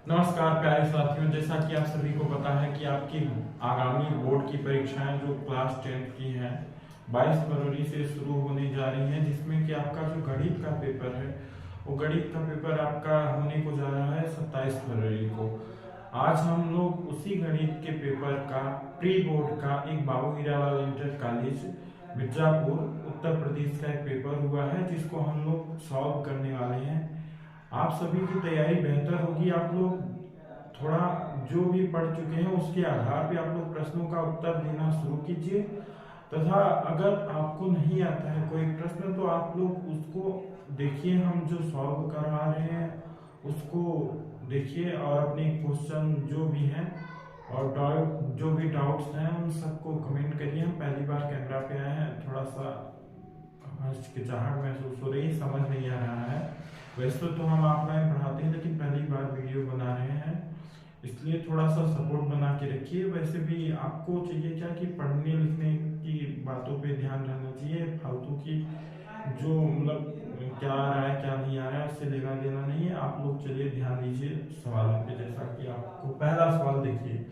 नमस्कार प्यारे साथियों, जैसा कि आप सभी को पता है कि आपकी आगामी बोर्ड की परीक्षाएं जो क्लास 10 की हैं 22 फरवरी से शुरू होने जा रही हैं, जिसमें कि आपका जो गणित का पेपर है वो गणित का पेपर आपका होने को जा रहा है 27 फरवरी को। आज हम लोग उसी गणित के पेपर का प्री बोर्ड का एक बाबू हीरालाल इंटर कॉलेज मिर्जापुर उत्तर प्रदेश का एक पेपर हुआ है, जिसको हम लोग सॉल्व करने वाले हैं। आप सभी की तैयारी बेहतर होगी। आप लोग थोड़ा जो भी पढ़ चुके हैं उसके आधार पे आप लोग प्रश्नों का उत्तर देना शुरू कीजिए, तथा अगर आपको नहीं आता है कोई प्रश्न तो आप लोग उसको देखिए, हम जो सॉल्व करवा रहे हैं उसको देखिए और अपने क्वेश्चन जो भी हैं और डाउट जो भी डाउट्स हैं उन सबको कमेंट करिए। हम पहली बार कैमरा पे आए हैं, थोड़ा सा हिचकिचाहट महसूस हो रही है, समझ नहीं आ रहा है। वैसे तो हम ऑफलाइन पढ़ाते हैं लेकिन पहली बार वीडियो बना रहे हैं, इसलिए थोड़ा सा सपोर्ट बना के रखिए। वैसे भी आपको चाहिए क्या कि पढ़ने लिखने की बातों पे ध्यान रहना चाहिए, फालतू की जो मतलब क्या आ रहा है क्या नहीं आ रहा है उससे लेना देना नहीं है। आप लोग चलिए ध्यान दीजिए सवालों पे। जैसा कि आपको पहला सवाल देखिए,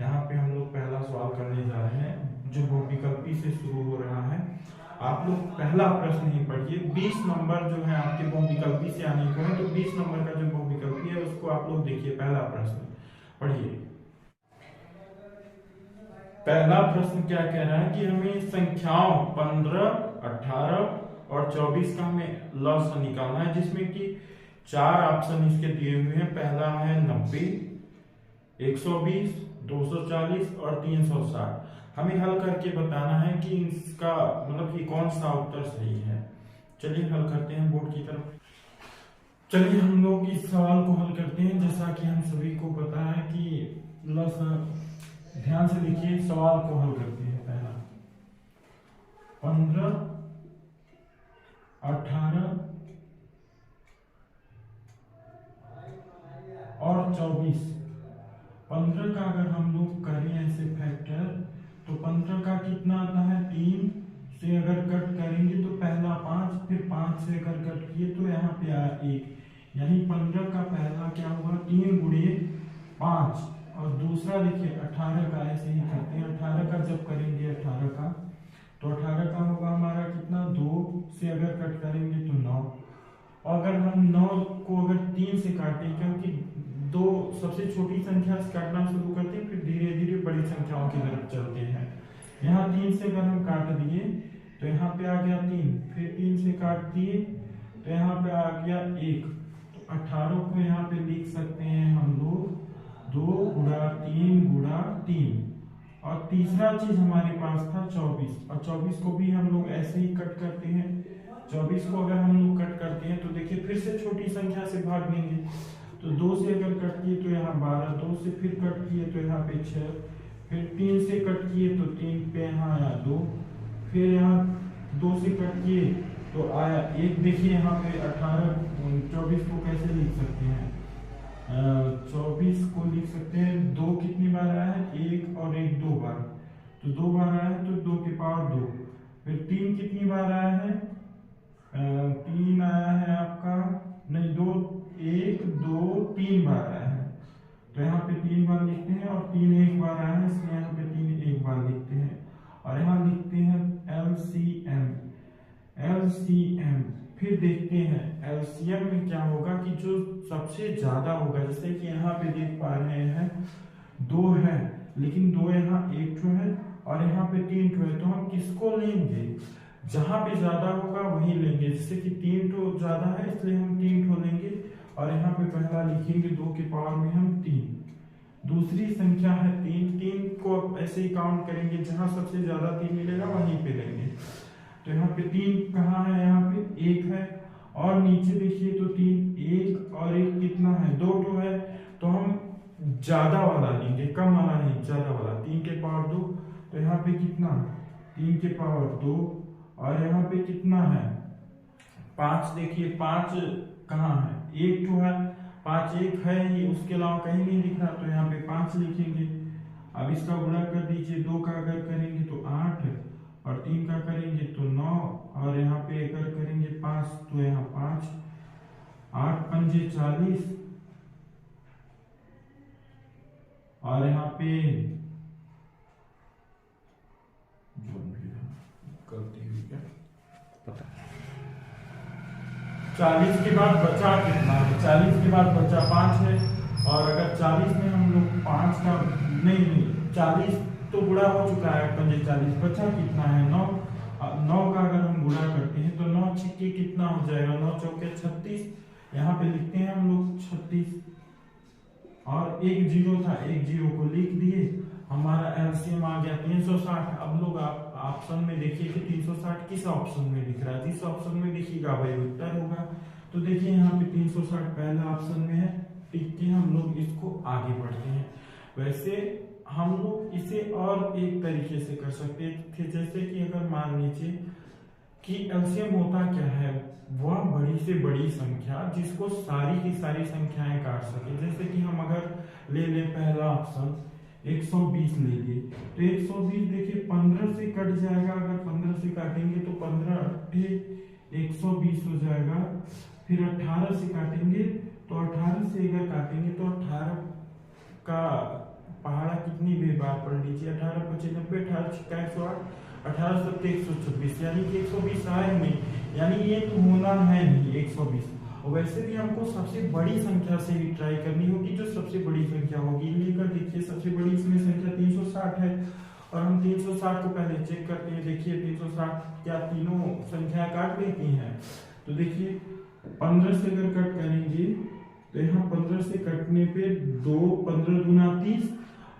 यहाँ पे हम लोग पहला सवाल करने जा रहे हैं जो बहुविकल्पी से शुरू हो रहा है। आप लोग पहला प्रश्न ही पढ़िए। 20 नंबर जो है आपके बहुविकल्पी से आने को है, तो 20 नंबर का जो बहुविकल्पी है उसको आप लोग देखिए। पहला प्रश्न पढ़िए। पहला प्रश्न क्या कह रहा है कि हमें संख्याओं 15, 18 और 24 का हमें लॉस निकालना है, जिसमें कि 4 ऑप्शन इसके दिए हुए हैं। पहला है 90, 120, 240 और 360। हमें हल करके बताना है कि इसका मतलब कि कौन सा उत्तर सही है। चलिए हल करते हैं बोर्ड की तरफ। चलिए हम लोग इस सवाल को हल करते हैं। जैसा कि हम सभी को पता है कि ध्यान से देखिए, सवाल को हल करते हैं। पहला 15, 18 और 24। 15 का अगर हम लोग करें ऐसे फैक्टर तो 15 का कितना आता है, 3 से अगर कट करेंगे तो पहला 5, फिर 5 से अगर कट किए तो यहाँ पे आया 1, यानी 15 का पहला क्या हुआ 3 गुणे 5। और दूसरा देखिए 18 का ऐसे ही करते हैं। 18 का जब करेंगे 18 का तो 18 का होगा हमारा कितना, 2 से अगर कट करेंगे तो 9। और अगर हम 9 को अगर 3 से काटें, क्योंकि दो सबसे छोटी संख्या से काटना शुरू करते हैं फिर धीरे धीरे बड़ी संख्याओं की तरफ चलते हैं। यहाँ 3 से अगर हम काट दिए तो यहाँ पे आ गया 3, फिर 3 से काट दिए तो यहाँ पे आ गया 1। तो 18 को यहाँ पे लिख सकते हैं हम लोग 2 गुणा 3 गुणा 3। और तीसरा चीज हमारे पास था 24, और 24 को भी हम लोग ऐसे ही कट करते हैं। 24 को अगर हम लोग कट करते हैं तो देखिए फिर से छोटी संख्या से भाग लेंगे, तो 2 से अगर कट किए तो यहाँ 12, 2 से फिर कट किए तो यहाँ पे 6, फिर 3 से कट किए तो 3 पे यहाँ आया 2, फिर यहाँ 2 से कट किए तो आया 1। देखिए यहाँ पे 24 को कैसे लिख सकते हैं, 24 को लिख सकते हैं 2 कितनी बार आया है, 1 और 1 2 बार, तो 2 बार आया है तो 2 की पावर 2। फिर 3 कितनी बार आया है, 3 आया है आपका, नहीं 2, 1 2 3 बार आया है, तो यहाँ पे 3 बार लिखते हैं। और 3 एक बार आया है इसलिए यहाँ पे 3 एक बार लिखते हैं। और यहाँ लिखते हैं LCM। LCM फिर देखते हैं LCM में क्या होगा कि जो सबसे ज्यादा होगा, जैसे कि यहाँ पे देख पा रहे हैं 2 है, लेकिन 2 यहाँ 1 ठो है और यहाँ पे 3 ठो है, तो हम किसको लेंगे, जहां पे ज्यादा होगा वही लेंगे। जैसे कि 3 ठो ज्यादा है इसलिए हम 3 ठो लेंगे, और यहाँ पे पहला लिखेंगे 2 की पावर में हम 3। दूसरी संख्या है 3, 3 को ऐसे ही काउंट करेंगे, जहां सबसे ज्यादा 3 मिलेगा वहीं पे लेंगे। तो यहाँ पे 3 कहाँ है, यहाँ पे 1 है, और नीचे देखिए तो 3, 1 और 1 कितना है, 2 ठो है, तो हम ज्यादा वाला लेंगे, कम वाला नहीं, ज्यादा वाला। 3 के पावर 2, तो यहाँ पे कितना, 3 के पावर 2, और यहाँ पे कितना है 5। देखिए 5 कहाँ है, 1 ठो है, 5 1 है ही, उसके अलावा कहीं नहीं दिख रहा, तो यहाँ पे 5 लिखेंगे। अब इसका गुणा कर दीजिए, 2 का अगर करेंगे तो 8, और 3 का करेंगे तो 9, और यहाँ पे अगर करेंगे 5 तो यहाँ 5, 8 पंजे 40, और यहाँ पे गलती हुई क्या पता है। 40 के बाद बचा कितना है? 40 के बाद बचा 5 है। और अगर 40 में हम लोग 5 का नहीं 40 तो गुणा हो चुका है, 40 बचा कितना है? 9। 9 का अगर हम गुणा करते हैं तो 9 छिक्के कितना हो जाएगा? 9 चौके 36। यहाँ पे लिखते हैं हम लोग 36 और एक जीरो था, एक जीरो को लिख दिए। हमारा एलसीएम आ गया 360। अब लोग आप ऑप्शन में देखिए कि 360 किस ऑप्शन में दिख रहा है। जिस ऑप्शन में दिखेगा वही उत्तर होगा। तो देखिए यहाँ पे 360 पहला ऑप्शन में है। टिक के हम लोग इसको आगे बढ़ते हैं। वैसे हम लोग इसे और एक तरीके से कर सकते थे, जैसे कि अगर मान लीजिए कि एलसीएम होता क्या है, वह बड़ी से बड़ी संख्या जिसको सारी की सारी संख्याएं काट सके। जैसे कि हम अगर ले ले पहला ऑप्शन 120 ले लिए तो 120 देखिए 15 से कट जाएगा। अगर 15 से काटेंगे तो 15 120 हो जाएगा। फिर 18 से काटेंगे तो 18 से अगर काटेंगे तो 18 का पहाड़ा कितनी बार पढ़ लीजिए? 18 × 90, 18 × 108, 18 × 126, यानी कि 120 आए नहीं, यानी ये तो होना है नहीं 120। और वैसे भी हमको सबसे बड़ी संख्या से ही ट्राई करनी होगी, जो सबसे बड़ी संख्या होगी। लेकर देखिए सबसे बड़ी इसमें संख्या 360 है और हम 360 को पहले चेक करते हैं। देखिए 360 क्या तीनों संख्या काट लेती हैं? तो देखिए 15 से अगर कट करेंगे तो यहाँ 15 से कटने पे 2, 15 दूना 30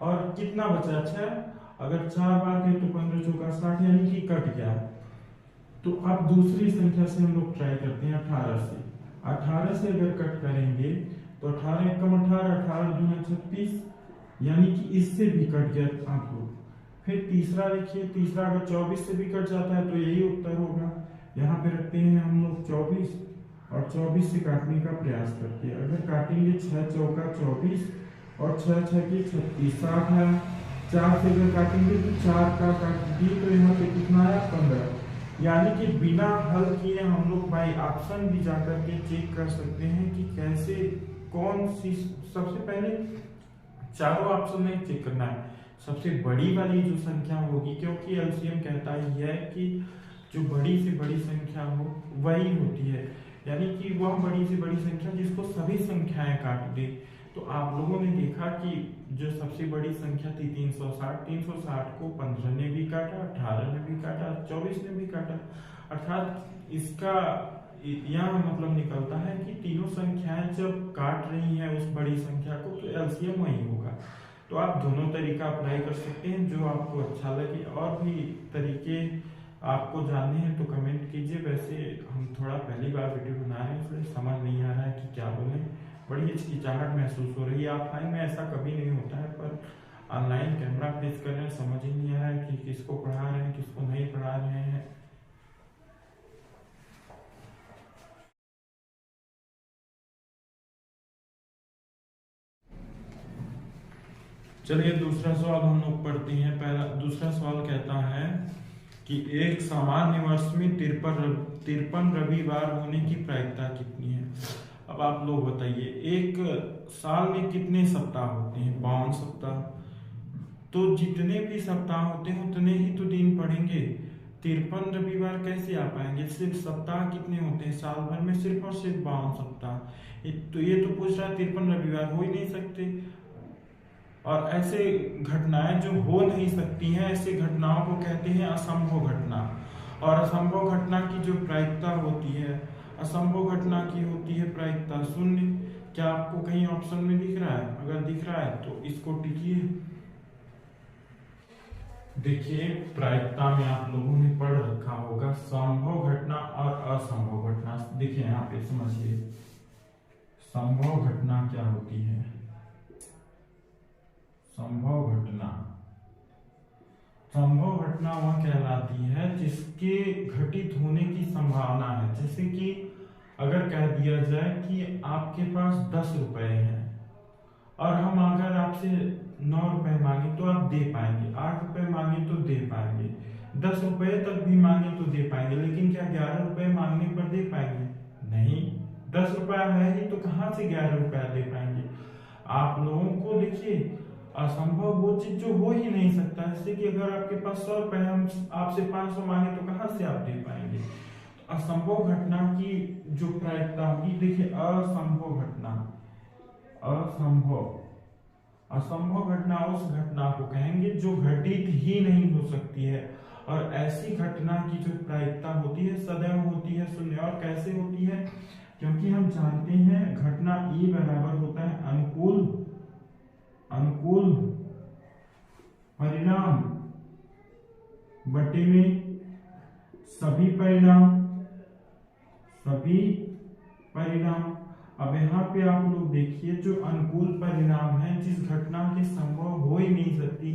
और कितना बचा? 6। अगर 4 बार गए तो 15 चौका 60, यानी कि कट गया। तो अब दूसरी संख्या से हम लोग ट्राई करते हैं 18 से। 18 से अगर कट करेंगे तो 18 एकम 18, 18 दूना 36, यानी कि इससे भी कट गया आप लोग। फिर तीसरा देखिए, तीसरा अगर 24 से भी कट जाता है तो यही उत्तर होगा। यहाँ पे रखते हैं हम लोग 24 और 24 से काटने का प्रयास करते हैं। अगर काटेंगे 6 चौका 24 और 6 छके 36, 60 है। 4 से अगर काटेंगे तो 4 का काट दिए तो यहाँ पे कितना आया? 15। यानी कि बिना हल किए हम लोग बाई ऑप्शन भी जाकर के चेक कर सकते हैं कि कैसे कौन सी। सबसे पहले चारों ऑप्शन में चेक करना है सबसे बड़ी वाली जो संख्या होगी, क्योंकि एलसीएम कहता ही है कि जो बड़ी से बड़ी संख्या हो वही होती है, यानी कि वह बड़ी से बड़ी संख्या जिसको सभी संख्याएं काट दे। तो आप लोगों ने देखा कि जो सबसे बड़ी संख्या थी 360, 360 को 15 ने भी काटा, 18 ने भी काटा, 24 ने भी काटा। अर्थात इसका यह मतलब निकलता है कि तीनों संख्याएं जब काट रही हैं उस बड़ी संख्या को तो एलसीएम वही होगा। तो आप दोनों तरीका अप्लाई कर सकते हैं जो आपको अच्छा लगे। और भी तरीके आपको जानने हैं तो कमेंट कीजिए। वैसे हम थोड़ा पहली बार वीडियो बना रहे हैं इसलिए समझ नहीं आ रहा है कि क्या बोलें, बड़ी हिचकिचाहट महसूस हो रही है। ऑफलाइन में ऐसा कभी नहीं होता है, पर ऑनलाइन कैमरा फेस कर रहे हैं, समझ ही नहीं आ रहा है कि किसको पढ़ा रहे हैं किसको नहीं पढ़ा रहे हैं। चलिए दूसरा सवाल हम लोग पढ़ते हैं। दूसरा सवाल कहता है कि एक सामान्य वर्ष में 53 रविवार होने की प्रायिकता कितनी है? अब आप लोग बताइए, एक साल में कितने सप्ताह होते हैं? 52 सप्ताह। तो जितने भी सप्ताह होते हैं उतने ही तो दिन पड़ेंगे। 53 रविवार कैसे आ पाएंगे? सिर्फ सप्ताह कितने होते हैं साल भर में? सिर्फ और सिर्फ 52 सप्ताह। तो ये तो पूछ रहा है 53 रविवार हो ही नहीं सकते। और ऐसे घटनाएं जो हो नहीं सकती हैं, ऐसे घटनाओं को कहते हैं असंभव घटना। और असंभव घटना की जो प्रायिकता होती है, असंभव घटना की होती है प्रायिकता 0। क्या आपको कहीं ऑप्शन में दिख रहा है? अगर दिख रहा है तो इसको टिकिए। देखिए प्रायिकता में आप लोगों ने पढ़ रखा होगा संभव घटना और असंभव घटना। देखिए यहाँ पे समझिए, संभव घटना क्या होती है? संभव घटना वह कहलाती है जिसके घटित होने की संभावना है। जैसे कि अगर कह दिया जाए कि आपके पास 10 रुपए हैं और हम अगर आपसे 9 रुपए मांगे तो आप दे पाएंगे, 8 रुपए मांगे तो दे पाएंगे, 10 रुपए तक भी मांगे तो दे पाएंगे, लेकिन क्या 11 रुपए मांगने पर दे पाएंगे? नहीं। 10 रुपया है ही तो कहाँ से 11 रुपया दे पाएंगे? आप लोगों को देखिए असंभव वो चीज जो हो ही नहीं सकता। जैसे कि अगर आपके पास 100 रुपए, हम आपसे 500 मांगे तो कहाँ से आप दे पाएंगे। तो असंभव घटना की जो प्रायिकता होगी, देखिए असंभव घटना, असंभव असंभव घटना उस घटना को कहेंगे जो घटित ही नहीं हो सकती है। और ऐसी घटना की जो प्रायिकता होती है सदैव होती है शून्य। और कैसे होती है, क्योंकि हम जानते हैं घटना ई बराबर होता है अनुकूल परिणाम बटे में सभी परिणाम। अब यहाँ पे आप लोग देखिए, जो अनुकूल परिणाम है, जिस घटना के संभव हो ही नहीं सकती,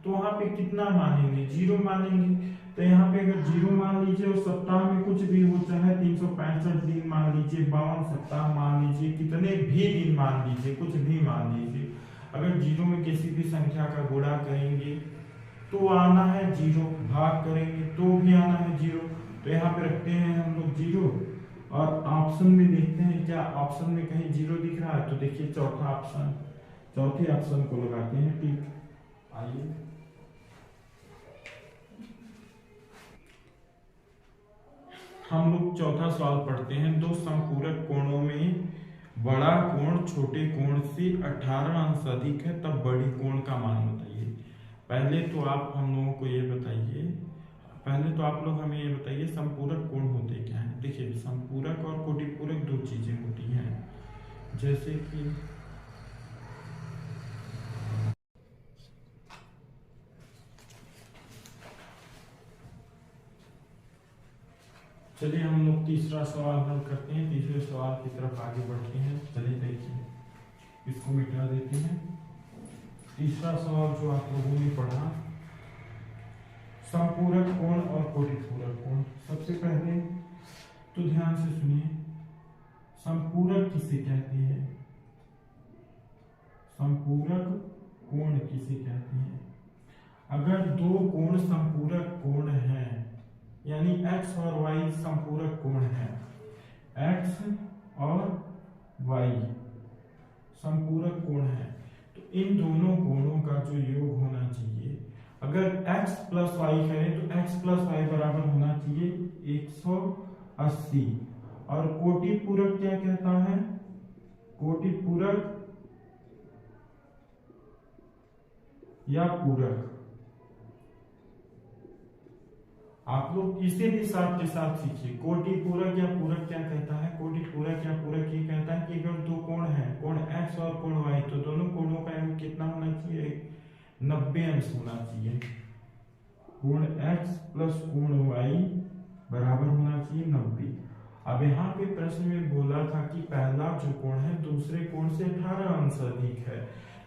तो वहां पे कितना मानेंगे, 0 मानेंगे। तो यहाँ पे अगर 0 मान लीजिए और सप्ताह में कुछ भी हो, चाहे 365 दिन मान लीजिए, 52 सप्ताह मान लीजिए, कितने भी दिन मान लीजिए, कुछ भी मान लीजिए, अगर 0 में किसी भी संख्या का गुणा करेंगे तो आना है 0, भाग करेंगे तो भी आना है 0। तो यहाँ पे रखते हैं हम लोग 0 और ऑप्शन में देखते हैं क्या ऑप्शन में कहीं 0 दिख रहा है। तो देखिए चौथे ऑप्शन को लगाते हैं, ठीक। आइए हम लोग चौथा सवाल पढ़ते हैं। दो संपूरक कोणों में बड़ा कोण छोटे कोण से 18 अंश अधिक है, तब बड़ी कोण का मान बताइए। पहले तो आप हम लोगों को ये बताइए, पहले तो आप लोग हमें ये बताइए संपूरक कोण होते क्या हैं। देखिए संपूरक और कोटिपूरक दो चीजें होती हैं, जैसे कि चलिए हम लोग तीसरा सवाल हल करते हैं। तीसरे सवाल की तरफ आगे बढ़ते हैं। चलिए देखिए, इसको मिटा देते हैं। तीसरा सवाल जो आप लोगों ने पढ़ा, संपूरक कोण और कोटिपूरक कोण। सबसे पहले तो ध्यान से सुनिए, संपूरक किसे कहते हैं, संपूरक कोण किसे कहते हैं। अगर दो कोण संपूरक कोण हैं, यानी x और y संपूरक कोण है, x और y संपूरक कोण है, तो इन दोनों कोणों का जो योग होना चाहिए, अगर x प्लस वाई करें तो x प्लस वाई बराबर होना चाहिए 180। और कोटिपूरक क्या कहता है, कोटिपूरक या पूरक, आप लोग इसे भी साथ के साथ सीखिए। कोटिपूरक या पूरक क्या कहता है, कोटिपूरक या पूरक ये कहता है कि अगर दो कोण हैं, कोण x और कोण y, तो दोनों कोणों का योग कितना होना चाहिए, 90 अंश होना चाहिए। कोण x प्लस कोण y बराबर होना चाहिए 90। अब यहाँ पे प्रश्न में बोला था कि पहला जो कोण है दूसरे कोण से 18 अंश अधिक है।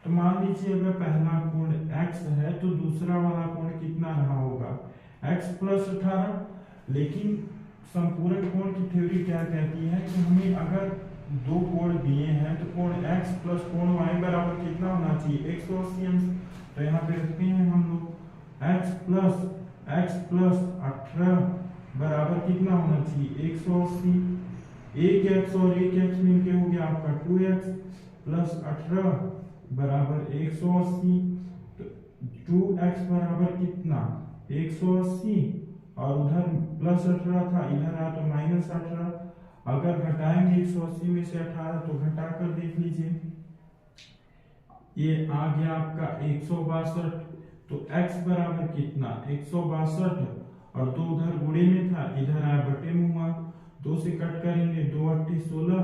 तो मान लीजिए अगर पहला कोण x है तो दूसरा वाला कोण कितना रहा होगा, x प्लस 18। लेकिन संपूरक कोण की थ्योरी क्या कहती है कि हमें अगर दो कोण दिए हैं तो कोण x प्लस कोण y बराबर कितना होना चाहिए, 180 अंश। तो यहाँ पे रखते हैं हम लोग x प्लस 18 बराबर कितना होना चाहिए, 180। एक x और एक x मिलके हो गया आपका 2x प्लस 18 बराबर 180। तो 2x बराबर कितना, 180, और उधर प्लस 18 था, इधर आया तो माइनस 18। अगर घटाएंगे 180 में से 18 तो घटाकर देख लीजिए, ये आ गया आपका 162। तो x बराबर कितना, 162, और 2 उधर गुणे में था, इधर आया बटे में हुआ। 2 से कट करेंगे, 2 8 16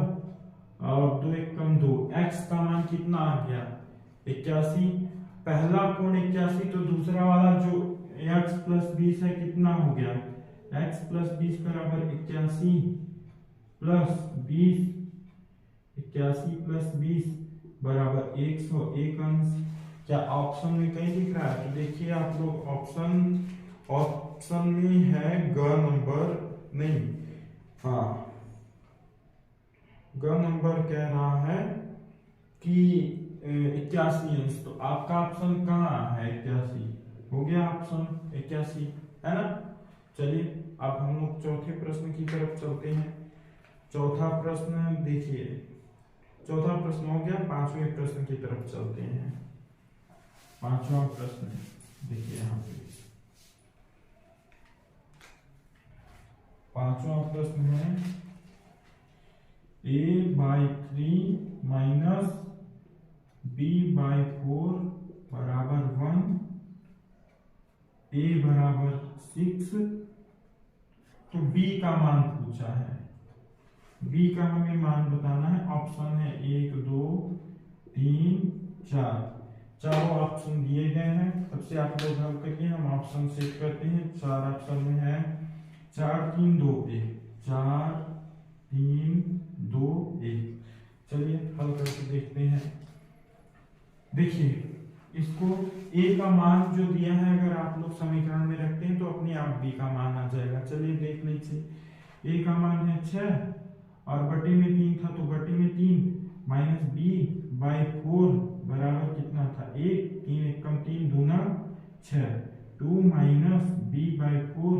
और 2 1 कम 2, x का मान कितना आ गया, 81। पहला कोण 81, तो दूसरा वाला जो x प्लस 20 है कितना हो गया, x प्लस 20 बराबर 81 प्लस 20, 81 प्लस 20 बराबर 101 अंश। क्या ऑप्शन में कहीं दिख रहा है, तो देखिए आप लोग ऑप्शन में है ग नंबर, नहीं, हाँ ग नंबर कह रहा है कि 81 अंश। तो आपका ऑप्शन कहाँ है, 81 हो गया, ऑप्शन 81 है ना। चलिए अब हम लोग चौथे प्रश्न की तरफ चलते हैं। चौथा प्रश्न देखिए, चौथा प्रश्न हो गया, 5वें प्रश्न की तरफ चलते हैं। पांचवा प्रश्न देखिए यहाँ पे पांचवा प्रश्न है a/3 माइनस b/4 बराबर 1, a बराबर 6। तो b का मान पूछा है, b का हमें मान बताना है। ऑप्शन है 1 2 3 4, चारों ऑप्शन दिए गए हैं। सबसे आप लोग हल करिए, हम ऑप्शन सेट करते हैं। चार ऑप्शन में है 4 3 2 1, 4 3 2 1। चलिए हल करके देखते हैं। देखिए इसको a का मान जो दिया है अगर आप लोग समीकरण में रखते हैं तो अपने आप b का मान आ जाएगा। चलिए देख लीजिए, a का मान है 6 और बटे में 3 था तो बटे में 3 माइनस b/4 बराबर कितना था 1, 3 एकम 3 दूना 6, 2 माइनस b/4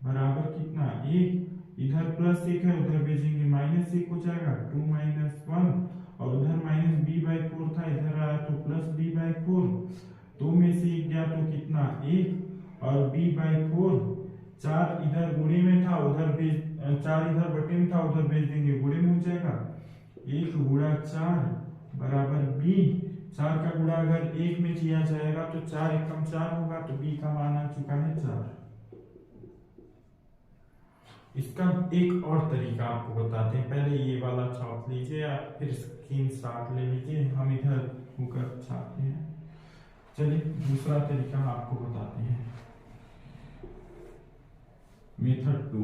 बराबर कितना 1, इधर प्लस 1 है उधर भेजेंगे माइनस 1 हो जाएगा, 2 माइनस 1 और उधर माइनस b/4 था इधर आया तो प्लस b/4, 2 में से 1 गया तो कितना 1 और b/4 4 इधर गुणे में था उधर भेज 4 इधर बटे में था उधर भेज देंगे गुणे में हो जाएगा। 1 गुणा 4 बराबर b, 4 का गुणा अगर 1 में किया जाएगा तो 4 एकम 4 होगा तो b का मान आ चुका है 4। इसका एक और तरीका आपको बताते हैं, पहले ये वाला छाप लीजिए या फिर स्क्रीनशॉट ले लीजिए, हम इधर होकर छापते हैं। चलिए दूसरा तरीका आपको बताते हैं, मेथड 2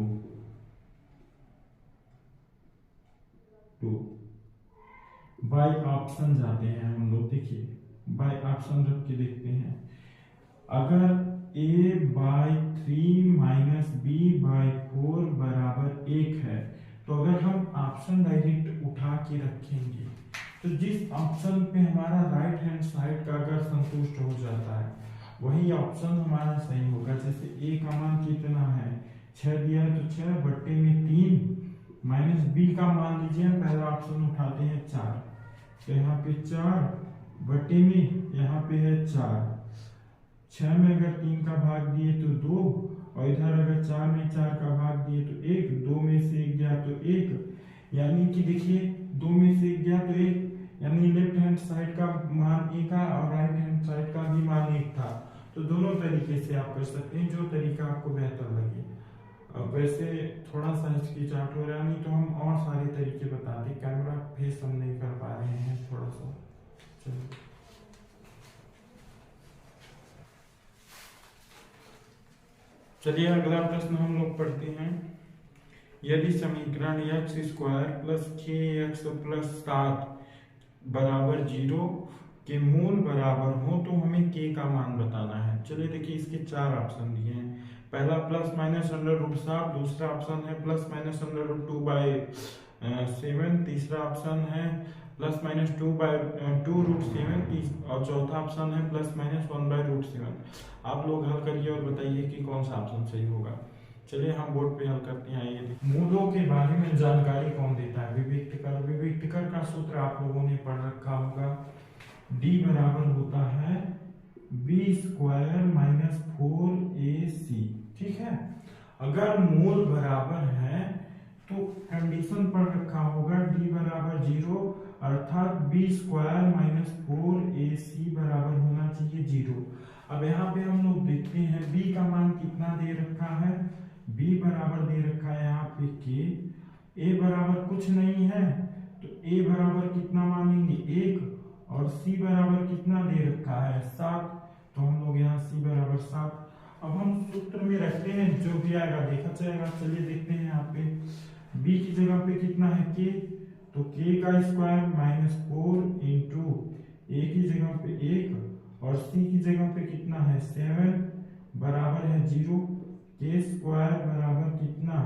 बाय ऑप्शन जाते हैं हम लोग। देखिए बाय ऑप्शन रख के देखते हैं, अगर a/3 माइनस b/4 बराबर 1 है तो अगर हम ऑप्शन डायरेक्ट उठा के रखेंगे तो जिस ऑप्शन पे हमारा राइट हैंड साइड का अगर संतुष्ट हो जाता है वही ऑप्शन हमारा सही होगा। जैसे a का मान कितना है 6 दिया है तो 6 बट्टे में 3 माइनस b का मान लीजिए, पहला ऑप्शन उठाते हैं 4, तो यहाँ पे 4 बट्टे में यहाँ पे है 4, 6 में अगर 3 का भाग दिए तो 2 और इधर अगर 4 में 4 का भाग दिए तो 1, 2 में से 1 गया तो 1, यानी कि देखिए 2 में से 1 गया तो 1, यानी लेफ्ट हैंड साइड का मान 1 था और राइट हैंड साइड का भी मान 1 था। तो दोनों तरीके से आप कर सकते हैं, जो तरीका आपको बेहतर लगे। अब वैसे थोड़ा सा हिचकिचाहट हो रहा है, नहीं तो हम और सारे तरीके बताते, कैमरा फेस हम नहीं कर पा रहे हैं थोड़ा सा। चलिए चलिए अगला प्रश्न हम लोग पढ़ते हैं। यदि समीकरण x² प्लस kx प्लस 7 बराबर 0 के मूल बराबर हो तो हमें k का मान बताना है। चलिए देखिए इसके 4 ऑप्शन दिए हैं, पहला प्लस माइनस √7, दूसरा ऑप्शन है प्लस माइनस √2/7, तीसरा ऑप्शन है प्लस माइनस 2/2√7 और चौथा ऑप्शन है प्लस माइनस 1/√7। आप लोग हल करिए और बताइए कि कौन सा ऑप्शन सही होगा। चलिए हम बोर्ड पे हल करते हैं। आइए, मूलों के बारे में जानकारी कौन देता है? विविक्तकर। विविक्तकर का सूत्र आप लोगों ने पढ़ रखा होगा, d बराबर होता है b² माइनस 4ac। ठीक है, अगर मूल बराबर है तो कंडीशन पढ़ रखा होगा d बराबर 0 अर्थात b² माइनस 4ac बराबर होना चाहिए 0। अब यहाँ पे हम लोग देखते हैं b का मान कितना दे रखा है, b बराबर दे रखा है यहाँ पे k, a बराबर कुछ नहीं है तो a बराबर कितना मानेंगे 1 और c बराबर कितना दे रखा है 7, तो हम लोग यहाँ c बराबर 7। अब हम सूत्र में रखते हैं, जो भी आएगा देखा जाएगा। चलिए देखते हैं यहाँ पे b की जगह पे कितना है k, तो k का स्क्वायर माइनस 4 इंटू a की जगह पे 1 और c की जगह पे कितना है 7 बराबर है 0। k² बराबर कितना,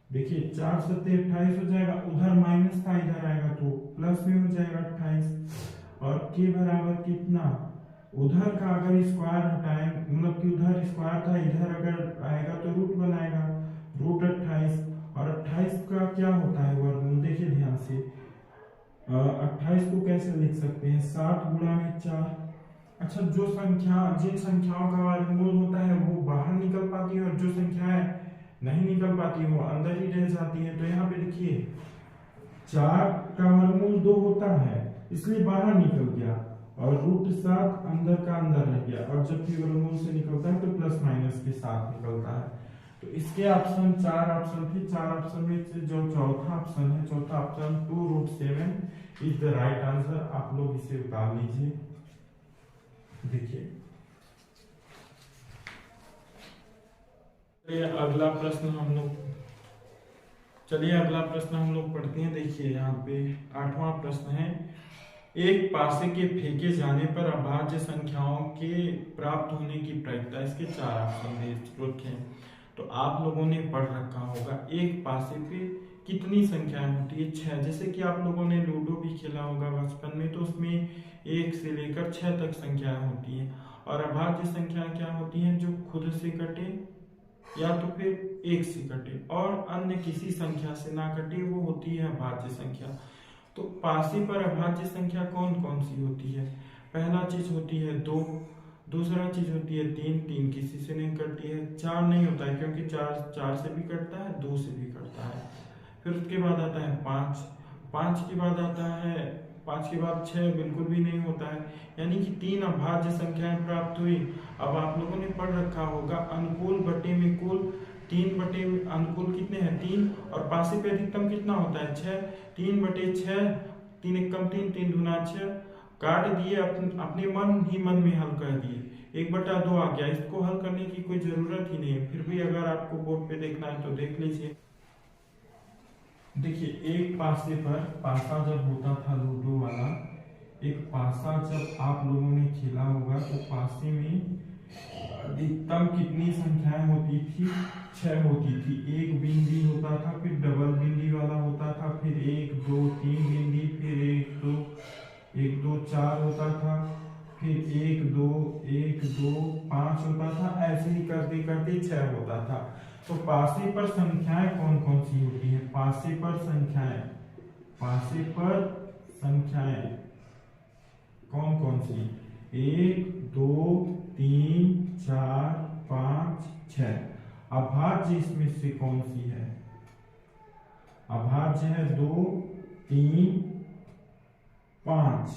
देखिए 4 7 28 हो जाएगा, उधर माइनस था इधर आएगा तो प्लस में हो जाएगा 28 और k बराबर कितना, उधर का अगर स्क्वायर हटाएं मतलब कि उधर स्क्वायर था इधर अगर आएगा तो रूट बनाएगा, √28 और 28 का क्या होता है वर्गमूल, देखिए ध्यान से 28 को कैसे लिख सकते हैं 60 गुणा में 4, अच्छा, जिन संख्याओं का वर्गमूल होता है वो बाहर निकल पाती है और जो संख्याएं नहीं निकल पाती वो अंदर ही रह जाती है। तो यहाँ पे देखिए 4 का वर्गमूल 2 होता है इसलिए बाहर निकल गया, और √7 अंदर का अंदर रह गया, और जब भी वर्गमूल से निकलता है तो प्लस माइनस के साथ निकलता है। तो इसके ऑप्शन 4 ऑप्शन थे, 4 ऑप्शन में से जो चौथा ऑप्शन है, चौथा option 2√7 is the right answer. आप लोग इसे उतार लीजिए। देखिए अगला प्रश्न हम लोग पढ़ते हैं। देखिए यहाँ पे 8वां प्रश्न है, एक पासे के फेंके जाने पर अभाज्य संख्याओं के प्राप्त होने की प्रायिकता। इसके 4 ऑप्शन रखे हैं। तो आप लोगों ने पढ़ रखा होगा एक पासे पे कितनी संख्याएं होती है, 6। जैसे कि आप लोगों ने लूडो भी खेला होगा बचपन में, तो उसमें 1 से लेकर 6 तक संख्याएं होती हैं। और अभाज्य संख्याएं क्या होती हैं, जो खुद से कटे या तो फिर 1 से कटे और अन्य किसी संख्या से ना कटे, वो होती है अभाज्य संख्या। तो पासे पर अभाज्य संख्या कौन कौन सी होती है? पहला चीज होती है 2, दूसरा चीज होती है 3 किसी से नहीं कटती है, 4 नहीं होता है क्योंकि 4 से भी कटता है, 2 से भी कटता है। फिर उसके बाद आता है 5 के बाद आता है 5 के बाद 6 बिल्कुल भी नहीं होता है, यानी कि 3 अभाज्य संख्याएं प्राप्त हुई। अब आप लोगों ने पढ़ रखा होगा अनुकूल बटे में कुल, 3 बटे अनुकूल कितने हैं 3, और पासे पे अधिकतम कितना होता है 6, 3/6, 3 एकम 3, 3 दूना 6, काट दिए, अपने मन में हल कर दिए, 1/2 आ गया। इसको हल करने की कोई जरूरत ही नहीं है, फिर भी अगर आपको बोर्ड पे देखना है तो देख लीजिए। देखिए एक पासे पर पासा जब होता था लूडो वाला, एक पासा जब आप लोगों ने खेला होगा तो पासे में अधिकतम कितनी संख्याएं होती थी, 6 होती थी। एक बिंदी होता था, फिर डबल बिंदी वाला होता था, फिर 1 2 3 बिंदी, फिर 1 2 4 होता था, फिर 1 2 5 होता था, ऐसे ही करते करते 6 होता था। तो पासे पर संख्याएं कौन कौन सी होती है? पासे पर संख्याएं कौन कौन सी? 1 2 3 4 5 6। अभाज्य इसमें से कौन सी है? अभाज्य है 2 3 5।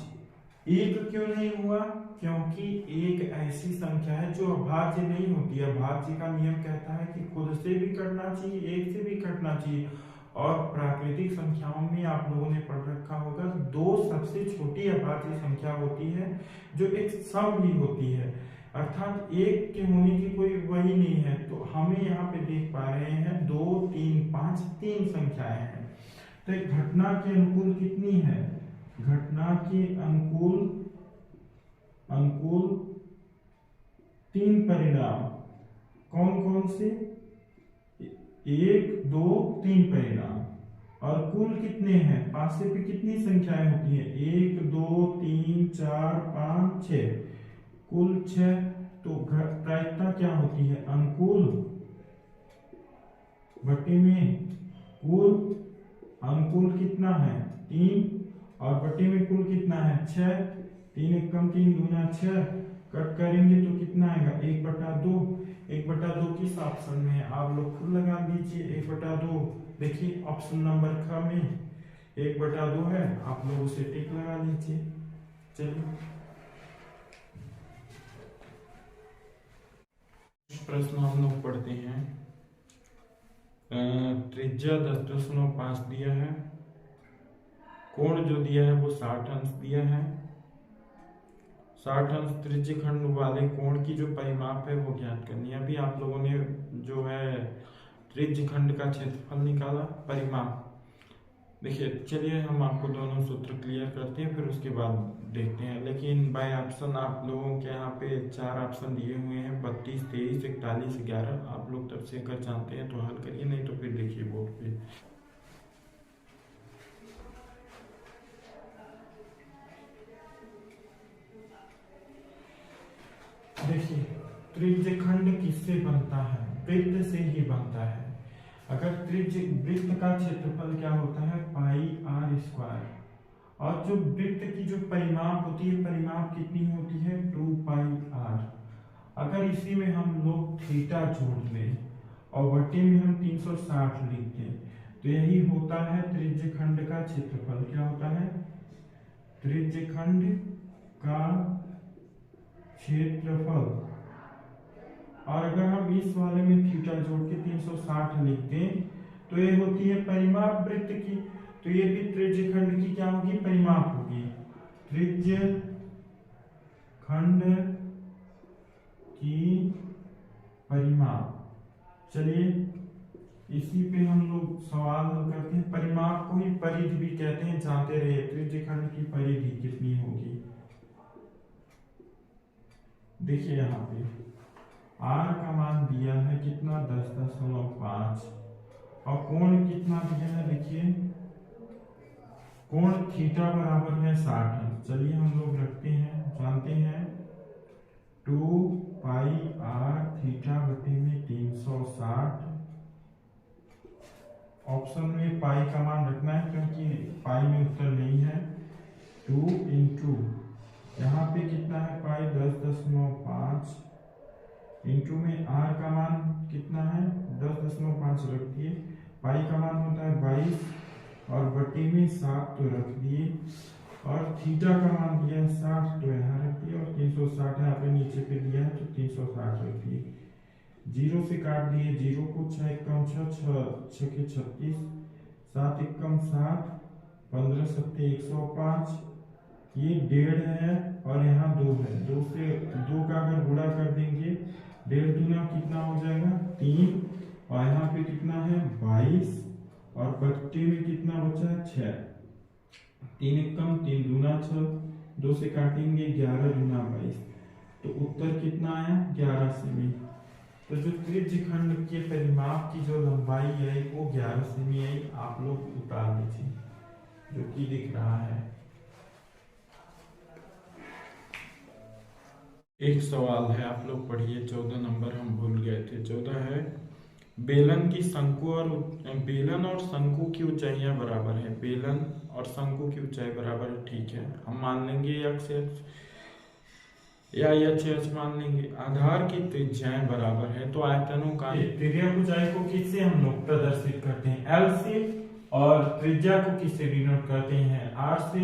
1 क्यों नहीं हुआ? क्योंकि 1 ऐसी संख्या है जो अभाज्य नहीं होती है। अभाज्य का नियम कहता है कि खुद से भी कटना चाहिए, 1 से भी कटना चाहिए। और प्राकृतिक संख्याओं में आप लोगों ने पढ़ रखा होगा 2 सबसे छोटी अभाज्य संख्या होती है जो एक सम भी होती है, अर्थात 1 के होने की कोई वही नहीं है। तो हमें यहाँ पे देख पा रहे हैं 2 3 5 3 संख्याएं हैं। तो एक घटना के अनुकूल कितनी है? घटना के अनुकूल 3 परिणाम। कौन कौन से? 1 2 3 परिणाम। और कुल कितने हैं? पासे पे कितनी संख्याएं होती हैं? 1 2 3 4 5 6, कुल 6। तो प्रायिकता क्या होती है? अनुकूल बटे में कुल। अनुकूल कितना है? 3, और बटे में कुल कितना है? 6। 3 एकम 3 दूना 6, कट करेंगे तो कितना आएगा? 1/2। 1/2 किस ऑप्शन में है? आप लोग खुद लगा लीजिए। 1/2 देखिए ऑप्शन नंबर ख में 1/2 है, आप लोग उसे टिक लगा लीजिए। चलिए प्रश्न हम लोग पढ़ते हैं। त्रिज्या 10.5 दिया है, कोण जो दिया है वो 60 अंश दिया है। 60 अंश त्रिज्य खंड वाले कोण की जो परिमाप है वो ज्ञात करनी है। अभी आप लोगों ने जो है त्रिज्य खंड का क्षेत्रफल निकाला, परिमाप। देखिए चलिए हम आपको दोनों सूत्र क्लियर करते हैं, फिर उसके बाद देखते हैं। लेकिन बाय ऑप्शन आप लोगों के यहाँ पे 4 ऑप्शन दिए हुए हैं, 32 23 41 11। आप लोग तब से अगर जानते हैं तो हल करिए, नहीं तो फिर देखिए बोर्ड पे। देखिए त्रिज्य खंड किससे बनता है? वृत्त से ही बनता है। अगर त्रिज्य वृत्त का क्षेत्रफल क्या होता है? πr², और जो वृत्त की जो परिमाप होती है, परिमाप कितनी होती है 2πr। अगर इसी में हम लोग थीटा जोड़ लें और बटे में हम 360 लिख दें तो यही होता है त्रिज्यखंड का क्षेत्रफल। क्या होता है? त्रिज्यखंड का क्षेत्रफल। और अगर हम इस वाले में थीटा जोड़ के 360 लिख दें तो ये होती है परिमाप वृत्त की, तो ये भी त्रिज्यखंड की क्या होगी? परिमाप होगी। त्रिज्यखंड की परिमाप। चलिए इसी पे हम लोग सवाल हल करते हैं। परिमाप को ही परिधि भी कहते हैं, जानते रहिए। त्रिज्यखंड की परिधि कितनी होगी? देखिए यहाँ पे r का मान दिया है कितना 10.5 और कोण कितना दिया है? देखिए कोण थीटा बराबर है 60। चलिए हम लोग रखते हैं, जानते हैं 2πr थीटा बटे में 360। ऑप्शन में पाई का मान रखना है क्योंकि पाई में उत्तर नहीं है। 2 इंटू यहाँ पे कितना है पाई 10.5 इंटू में r का मान कितना है 10.5 रख दिए। पाई का मान होता है 22 और बटे में 7 तो रख दिए और थीटा का मान दिया है 60 तो यहाँ रख दिए और 360 यहाँ पे नीचे पे दिया है तो 360 रख दिए। जीरो से काट दिए, जीरो को 6 एकम 6 के 36, 7 एकम 7, 15 सत्ते 105। ये 1.5 है और यहाँ 2 है, 2 से 2 का अगर गुणा कर देंगे 1.5 दूना कितना हो जाएगा 3 और यहाँ पे कितना है 22 और बट्टे में कितना बचा है 6। 3 एकम 3 दूना 6, 2 से काटेंगे 11 दूना 22, तो उत्तर कितना आया 11 सेमी। तो जो त्रिज्यखंड के परिमाप की जो लंबाई है वो 11 सेमी आई। आप लोग उतार लीजिए जो कि दिख रहा है। एक सवाल है, आप लोग पढ़िए। 14 नंबर हम भूल गए थे। 14 है बेलन की शंकु और बेलन और शंकु की ऊंचाइयां बराबर है। बेलन और शंकु की ऊंचाई बराबर है, ठीक है। हम मान लेंगे x या h मान लेंगे। आधार की त्रिज्याएं बराबर है तो आयतनों का तिर्यक ऊंचाई को किससे हम लोग प्रदर्शित करते हैं? L से, और त्रिज्या को किससे डिनोट करते हैं? R से।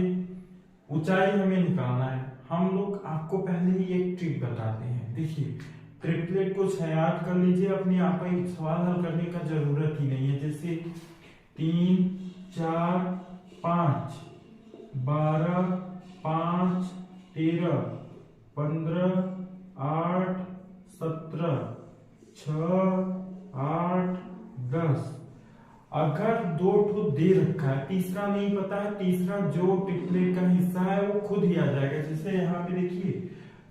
ऊंचाई हमें निकालना है। हम लोग आपको पहले ही एक ट्रिक बताते हैं। देखिए ट्रिपलेट को याद कर लीजिए, अपने आप ही सवाल हल करने का जरूरत ही नहीं है। जैसे 3 4 5 12 5 13 15 8 17 6 8 10। अगर 2 ठो दे रखा है, तीसरा नहीं पता है, तीसरा जो ट्रिपलेट का हिस्सा है वो खुद ही आ जाएगा। जैसे यहाँ पे देखिए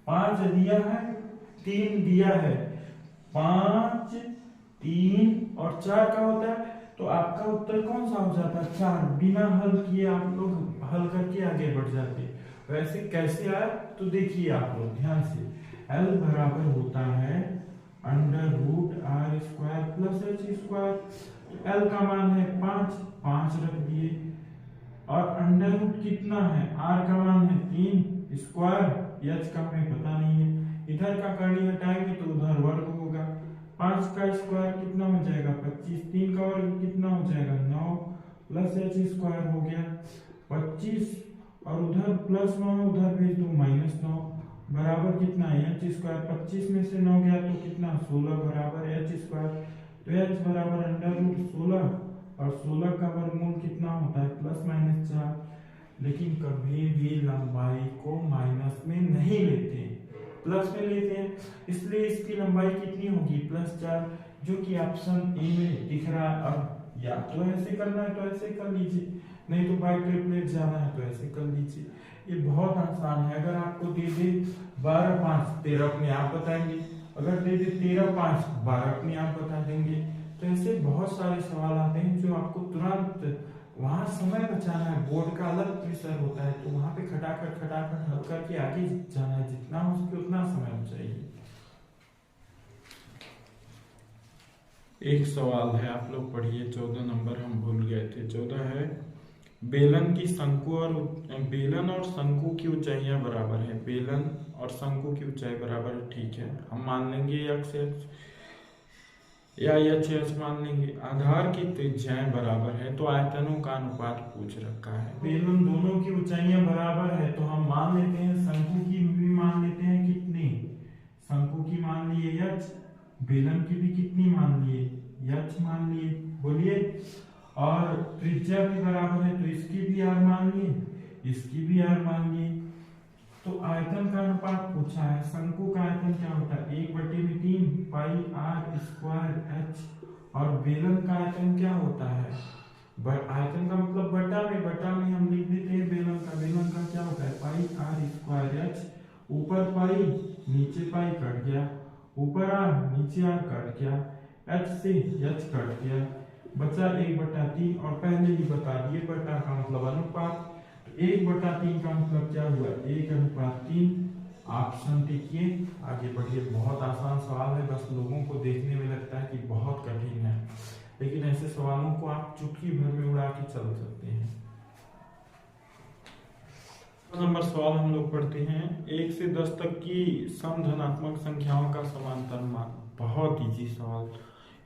5 दिया है, 3 दिया है, 5 3 और 4 का होता है, तो आपका उत्तर कौन सा हो जाता है? 4। बिना हल किए आप लोग हल करके आगे बढ़ जाते। वैसे कैसे आया तो देखिए आप लोग ध्यान से। L बराबर होता है √r² प्लस h²। तो L का मान है 5 रख दिए और अंडर रूट कितना है? R का मान है 3 स्क्वायर, h का हमें पता नहीं है। इधर का कड़ी हटाएंगे तो उधर वर्ग होगा। 5 का स्क्वायर कितना हो जाएगा 25, 3 का वर्ग कितना हो जाएगा 9 प्लस h² हो गया 25 और उधर प्लस 9 उधर भेज दो -9 बराबर कितना है h²। 25 में से 9 गया तो कितना 16 बराबर h²। तो h बराबर √16 और 16 का वर्गमूल कितना होता है +-4। लेकिन कभी भी लंबाई को माइनस में नहीं लेते, प्लस में लेते हैं, इसलिए इसकी लंबाई कितनी होगी +4, जो कि ऑप्शन ए में दिख रहा है। अब या तो ऐसे करना है तो ऐसे कर लीजिए, नहीं तो बाई ट्रिपलेट जाना है तो ऐसे कर लीजिए। ये बहुत आसान है। अगर आपको दे दे 12 5 13 अपने आप बताएंगे, अगर दे दे 13 5 12 अपने आप बता देंगे। तो ऐसे बहुत सारे सवाल आते हैं जो आपको तुरंत वहां समय बचाना है। बोर्ड का अलग प्रेशर होता है तो वहां पे खटाखट हल करके आगे जाना है, जितना हो सके उतना समय बचाइए। एक सवाल है, आप लोग पढ़िए। 14 नंबर हम भूल गए थे। 14 है बेलन की शंकु और बेलन और शंकु की ऊंचाइयां बराबर है। बेलन और शंकु की ऊंचाई बराबर है, ठीक है, हम मान लेंगे x या एच एच मान लेंगे। आधार की त्रिज्याएं बराबर है, तो आयतनों का अनुपात पूछ रखा है। बेलन दोनों की ऊंचाइयां बराबर है, तो हम मान लेते हैं शंकु की भी मान लेते हैं कितनी, शंकु की मान लिए एच, बेलन की भी कितनी मान लिए एच मान लिए, बोलिए। और त्रिज्या भी बराबर है, तो इसकी भी आर मान लिए, इसकी भी आर मान लिए। तो आयतन का अनुपात पूछा है। शंकु का आयतन क्या होता है, 1/3 पाई आर स्क्वायर एच, और बेलन का आयतन क्या होता है, आयतन का मतलब बटा में हम लिख देते हैं बेलन का क्या होता है, पाई आर स्क्वायर एच, ऊपर पाई नीचे पाई कट गया, ऊपर आर नीचे आर कट गया, एच से एच कट गया, बचा 1/3, और पहले ही बता दिए बटा का मतलब अनुपात। 1/3 का मतलब क्या हुआ, 1:3। ऑप्शन देखिए, आगे बढ़िए। बहुत आसान सवाल है, बस लोगों को देखने में लगता है कि बहुत कठिन है, लेकिन ऐसे सवालों को आप चुटकी भर में उड़ा के चल सकते हैं। नंबर सवाल हम लोग पढ़ते हैं, 1 से 10 तक की समधनात्मक संख्याओं का समांतर मान। बहुत इजी सवाल,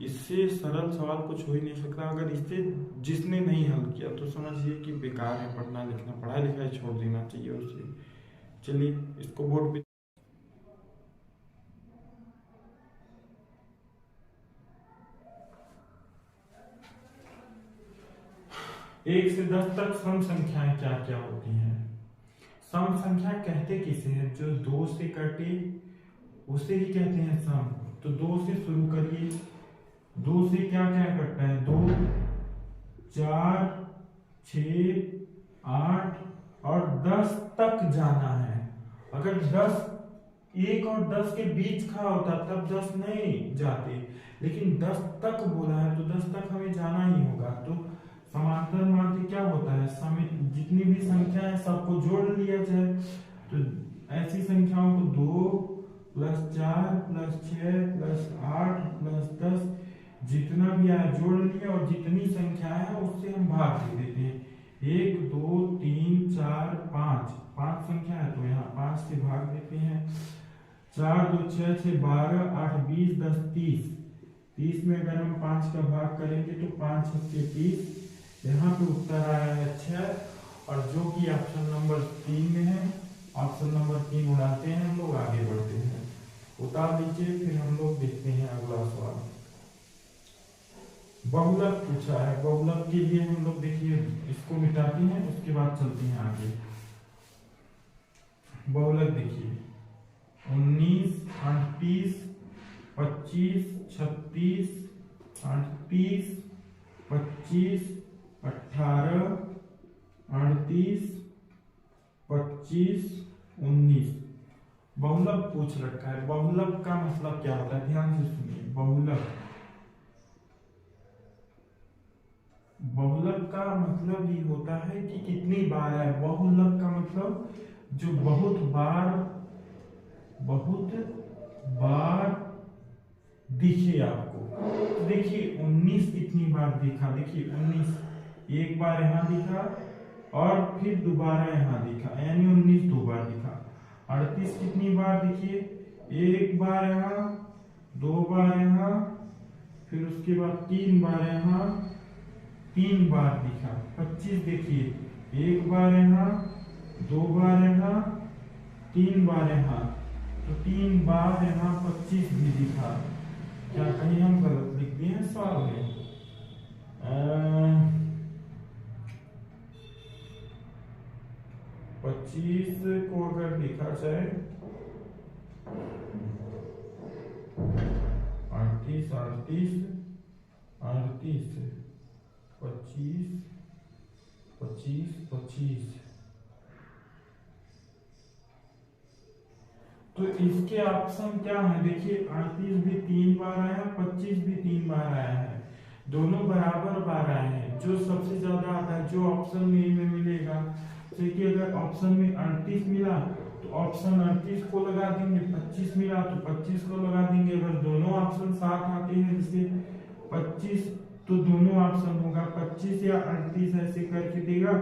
इससे सरल सवाल कुछ हो ही नहीं सकता। अगर इससे जिसने नहीं हल किया तो समझिए कि बेकार है पढ़ना लिखना, पढ़ाई लिखाई छोड़ देना चाहिए उसे। चलिए इसको बोर्ड पे, 1 से 10 तक सम संख्याएं क्या क्या होती हैं। सम संख्या कहते किसे हैं, जो 2 से कटे उसे ही कहते हैं सम। तो 2 से शुरू करिए, 2 से क्या क्या कटता है, 2, 4, 6, 8 और 10 तक जाना है। अगर 10 1 और 10 के बीच खा होता तब 10 नहीं जाते, लेकिन 10 तक बोला है तो 10 तक हमें जाना ही होगा। तो समांतर माध्य क्या होता है, जितनी भी संख्या है सबको जोड़ लिया जाए। तो ऐसी संख्याओं को 2 + 4 + 6 + 8 + 10 जितना भी आया जोड़ लिया, और जितनी संख्या है उससे हम भाग दे देते हैं। 1 2 3 4 5 संख्या है तो यहाँ 5 से भाग देते हैं। 4 2 6 6 12 8 20 10 30 में अगर हम 5 का भाग करेंगे तो 5 6 30। यहाँ पे उत्तर आया है 6, और जो कि ऑप्शन नंबर 3 में है। ऑप्शन नंबर 3 उड़ाते हैं हम लोग, आगे बढ़ते हैं। उतार लीजिए, फिर हम लोग देखते हैं अगला सवाल। बहुलक पूछा है। बहुलक के लिए हम लोग देखिए इसको मिटाते हैं, उसके बाद चलते हैं आगे। बहुलक देखिए 19 38 25 36 38 25 18 38 25 19 बहुलक पूछ रखा है। बहुलक का मतलब क्या होता है, ध्यान से सुनिए। बहुलक का मतलब ये होता है कि कितनी बार है। बहुलक का मतलब जो बहुत बार दिखे आपको। देखिए 19 कितनी बार दिखा, देखिए 19 एक बार यहाँ दिखा और फिर दोबारा यहाँ दिखा, यानी 19 2 बार दिखा। 38 कितनी बार देखिए, एक बार यहाँ, 2 बार यहाँ, फिर उसके बाद 3 बार यहाँ, 3 बार दिखा। 25 देखिए एक बार यहाँ, 2 बार यहाँ, 3 बार यहाँ, तो 3 बार यहाँ 25 भी दिखा। क्या कहीं हम गलत लिख दिए हैं सवाल में? 25 को अगर लिखा जाए 38 38 38 25 25 25, तो इसके ऑप्शन क्या है, देखिए 38 भी 3 बार आया, 25 भी 3 बार आया है, दोनों बराबर बार आए हैं। जो सबसे ज्यादा आता है जो ऑप्शन में मिलेगा, देखिए अगर ऑप्शन में 38 मिला तो ऑप्शन 38 को लगा देंगे, 25 मिला तो 25 को लगा देंगे। अगर दोनों ऑप्शन साथ आते हैं जैसे 25 तो दोनों ऑप्शन होगा 25 या 38 ऐसे करके देगा,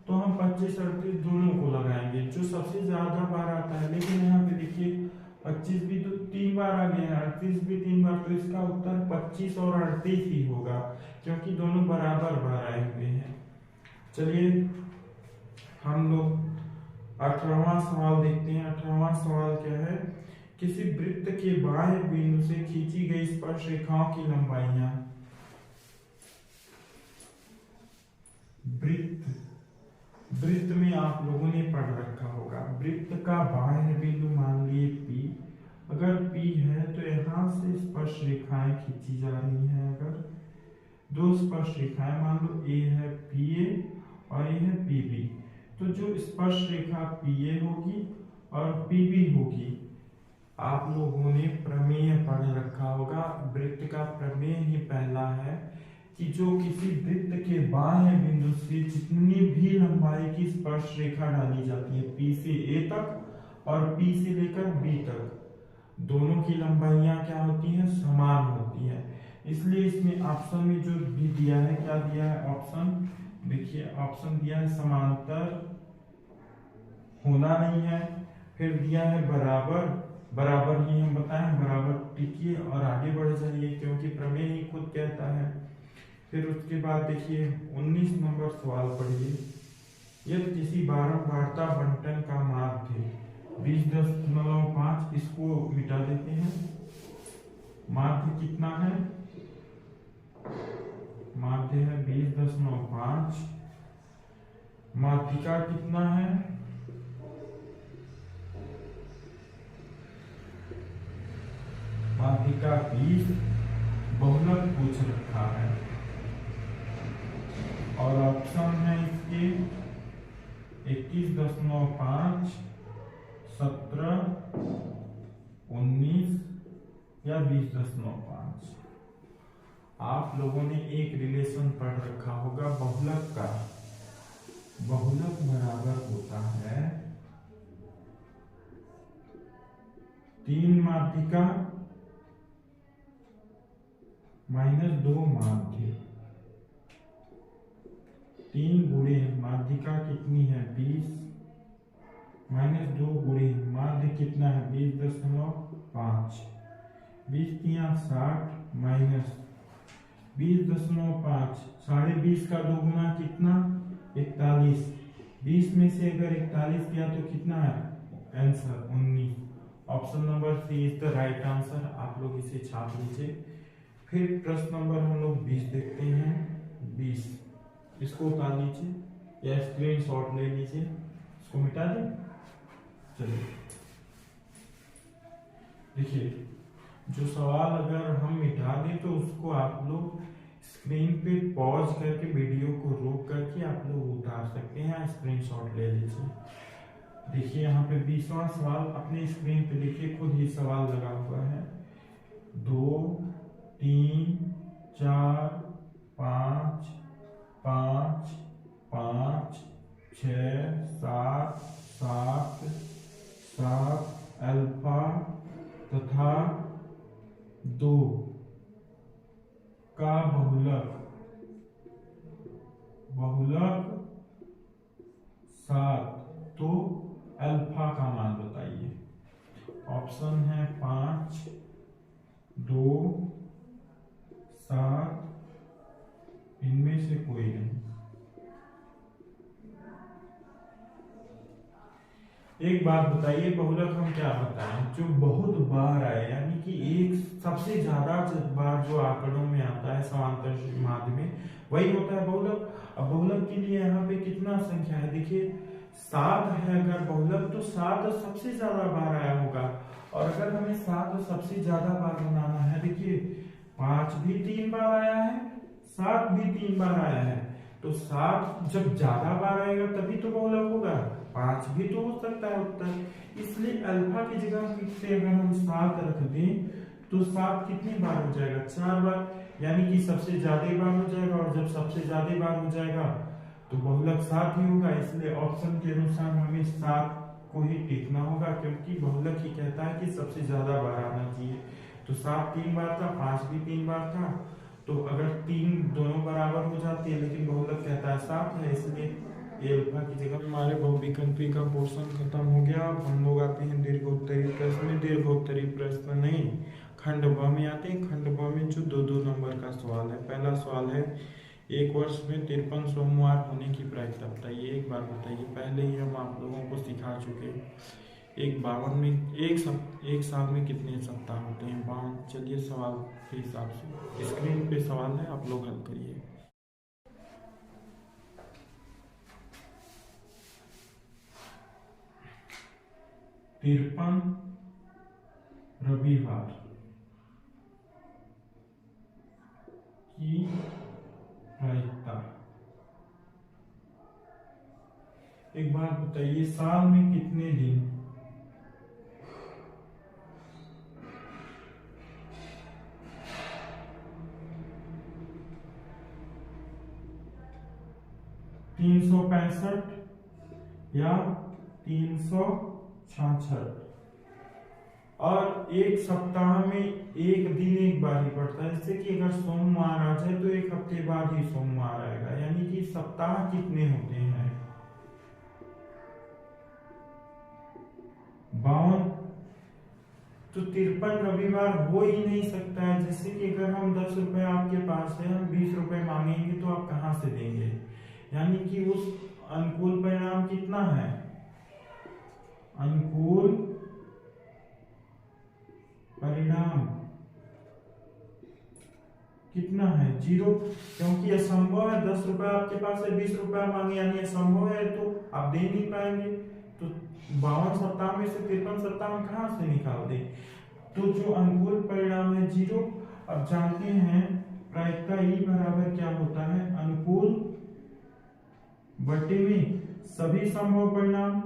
तो हम 25 38 दोनों को लगाएंगे जो सबसे ज्यादा बार आता है। लेकिन यहाँ पे देखिए 25 भी तो 3 बार आ गया है, 38 भी 3 बार, तो इसका उत्तर 25 और 38 ही होगा क्योंकि दोनों बराबर बार आए हुए हैं। चलिए हम लोग 18वां सवाल देखते हैं। 18वां सवाल क्या है, किसी वृत्त के बाह्य बिंदु से खींची गई स्पर्श रेखाओं की लंबाइयां। वृत्त में आप लोगों ने पढ़ रखा होगा, वृत्त का बाह्य बिंदु मान लिए P, अगर P है तो यहां से स्पर्श रेखाएं खींची जा रही हैं। अगर दो स्पर्श रेखाएं मान लो A है PA और A है PB, तो जो स्पर्श रेखा PA होगी और PB होगी, आप लोगों ने प्रमेय पढ़ रखा होगा। वृत्त का प्रमेय ही पहला है कि जो किसी वृत्त के बाह्य बिंदु से जितनी भी लंबाई की स्पर्श रेखा डाली जाती है P से A तक और P से लेकर B तक, दोनों की लंबाइयां क्या होती हैं, समान होती है। इसलिए इसमें ऑप्शन में जो भी दिया है, क्या दिया है ऑप्शन, देखिए ऑप्शन दिया है समांतर होना नहीं है, फिर दिया है बराबर, बराबर ही हम बताएं, बराबर टिकिए और आगे बढ़ जाइए क्योंकि प्रमेय ही खुद कहता है। फिर उसके बाद देखिए 19 नंबर सवाल पढ़िए, यदि किसी बारंबारता बंटन का माध्य 20.5, इसको मिटा देते हैं, माध्य कितना है, माध्य है 20.5, माध्यिका कितना है, माध्यिका 20, बहुलक पूछ रखा है और ऑप्शन है इसके 21.5, 17, 19 या 20.5। आप लोगों ने एक रिलेशन पढ़ रखा होगा बहुलक का, बहुलक बराबर होता है 3 माध्यिका माइनस 2 माध्य, 3 गुणे माध्यिका कितनी है 20 माइनस 2 गुणे माध्य कितना है 20.5, 20 तिया 60 माइनस 20.5, 20.5 का 2 गुना कितना 41, 20 में से अगर 41 किया तो कितना है answer 19। Option number C is the right answer, आप लोग इसे छाप लीजिए। फिर प्रश्न नंबर हम लोग 20 देखते हैं, 20 इसको उतार लीजिए या स्क्रीनशॉट ले लीजिए, इसको मिटा दें। चलिए देखिए, जो सवाल अगर हम मिटा दें तो उसको आप लोग स्क्रीन पे पॉज करके वीडियो को रोक करके आप लोग उतार सकते हैं, स्क्रीनशॉट ले लीजिए। देखिए यहाँ पे 20वां सवाल अपने स्क्रीन पे देखिए, खुद ही सवाल लगा हुआ है, 2 3 4 5 5 5 6 7 7 7 अल्फा तथा 2 का बहुलक 7, तो अल्फा का मान बताइए। ऑप्शन है 5, 2, 7, इनमें से कोई नहीं। एक बात बताइए, बहुलक हम क्या बताएं, जो बहुत बार आए, यानी कि एक सबसे ज्यादा बार जो आंकड़ों में आता है समांतर माध्य में, वही होता है बहुलक। अब बहुलक के लिए यहाँ पे कितना संख्या है, देखिए 7 है अगर बहुलक, तो 7 सबसे ज्यादा बार आया होगा। और अगर हमें 7 सबसे ज्यादा बार बनाना है, देखिए 5 भी 3 बार आया है, 7 भी 3 बार आया है, तो 7 जब ज्यादा बार आएगा तभी तो बहुलक होगा, 5 भी तो हो सकता है उत्तर। इसलिए अल्फा की जगह पे अगर हम 7 रख दें तो 7 कितनी बार हो जाएगा, 4 बार, यानी कि सबसे ज्यादा बार हो जाएगा। और जब सबसे ज्यादा बार हो जाएगा तो बहुलक 7 ही होगा। इसलिए ऑप्शन के अनुसार हमें 7 को ही टिकना होगा, क्योंकि बहुलक ही कहता है कि सबसे ज्यादा बार आना चाहिए। तो 7 3 बार था, 5 भी 3 बार था, तो अगर 3 दोनों बराबर हो जाती है, लेकिन बहुलक कहता है 7 है, इसलिए ए अल्फा की जगह। हमारे बहुविकल्पी का पोर्शन खत्म हो गया। अब हम लोग आते हैं दीर्घोत्तरी प्रश्न में। दीर्घोत्तरी प्रश्न नहीं, खंड ब में आते हैं। खंड ब में जो 2-2 नंबर का सवाल है। पहला सवाल है, एक वर्ष में 53 सोमवार होने की प्रायिकता बताइए। एक बार बताइए, पहले ही हम आप लोगों को सिखा चुके हैं। एक साल में कितने सप्ताह होते हैं? 52। चलिए सवाल के हिसाब से स्क्रीन पे सवाल है, आप लोग हल करिए। तिरपन रविवार की प्रायिकता। एक बात बताइए, साल में कितने दिन? 365 या 366। और एक सप्ताह में एक दिन एक बार ही पड़ता है। जैसे कि अगर सोमवार आ जाए तो एक हफ्ते बाद ही सोमवार आएगा, यानी कि सप्ताह कितने होते हैं? 52। तो 53 रविवार हो ही नहीं सकता है। जैसे कि अगर हम 10 रुपए आपके पास है, हम 20 रुपए मांगेंगे तो आप कहां से देंगे? यानी कि उस अनुकूल परिणाम कितना है? अनुकूल परिणाम कितना है? 0, क्योंकि असंभव है। 10 रुपए आपके पास है, 20 रुपया मांगे, यानी असंभव है, तो आप दे नहीं पाएंगे। तो 52 सप्ताह में से 53 सप्ताह में कहां से निकाल दें? तो जो अनुकूल परिणाम है 0। अब जानते हैं प्रायिकता ई बराबर क्या होता है? अनुकूल बटे में सभी संभव परिणाम,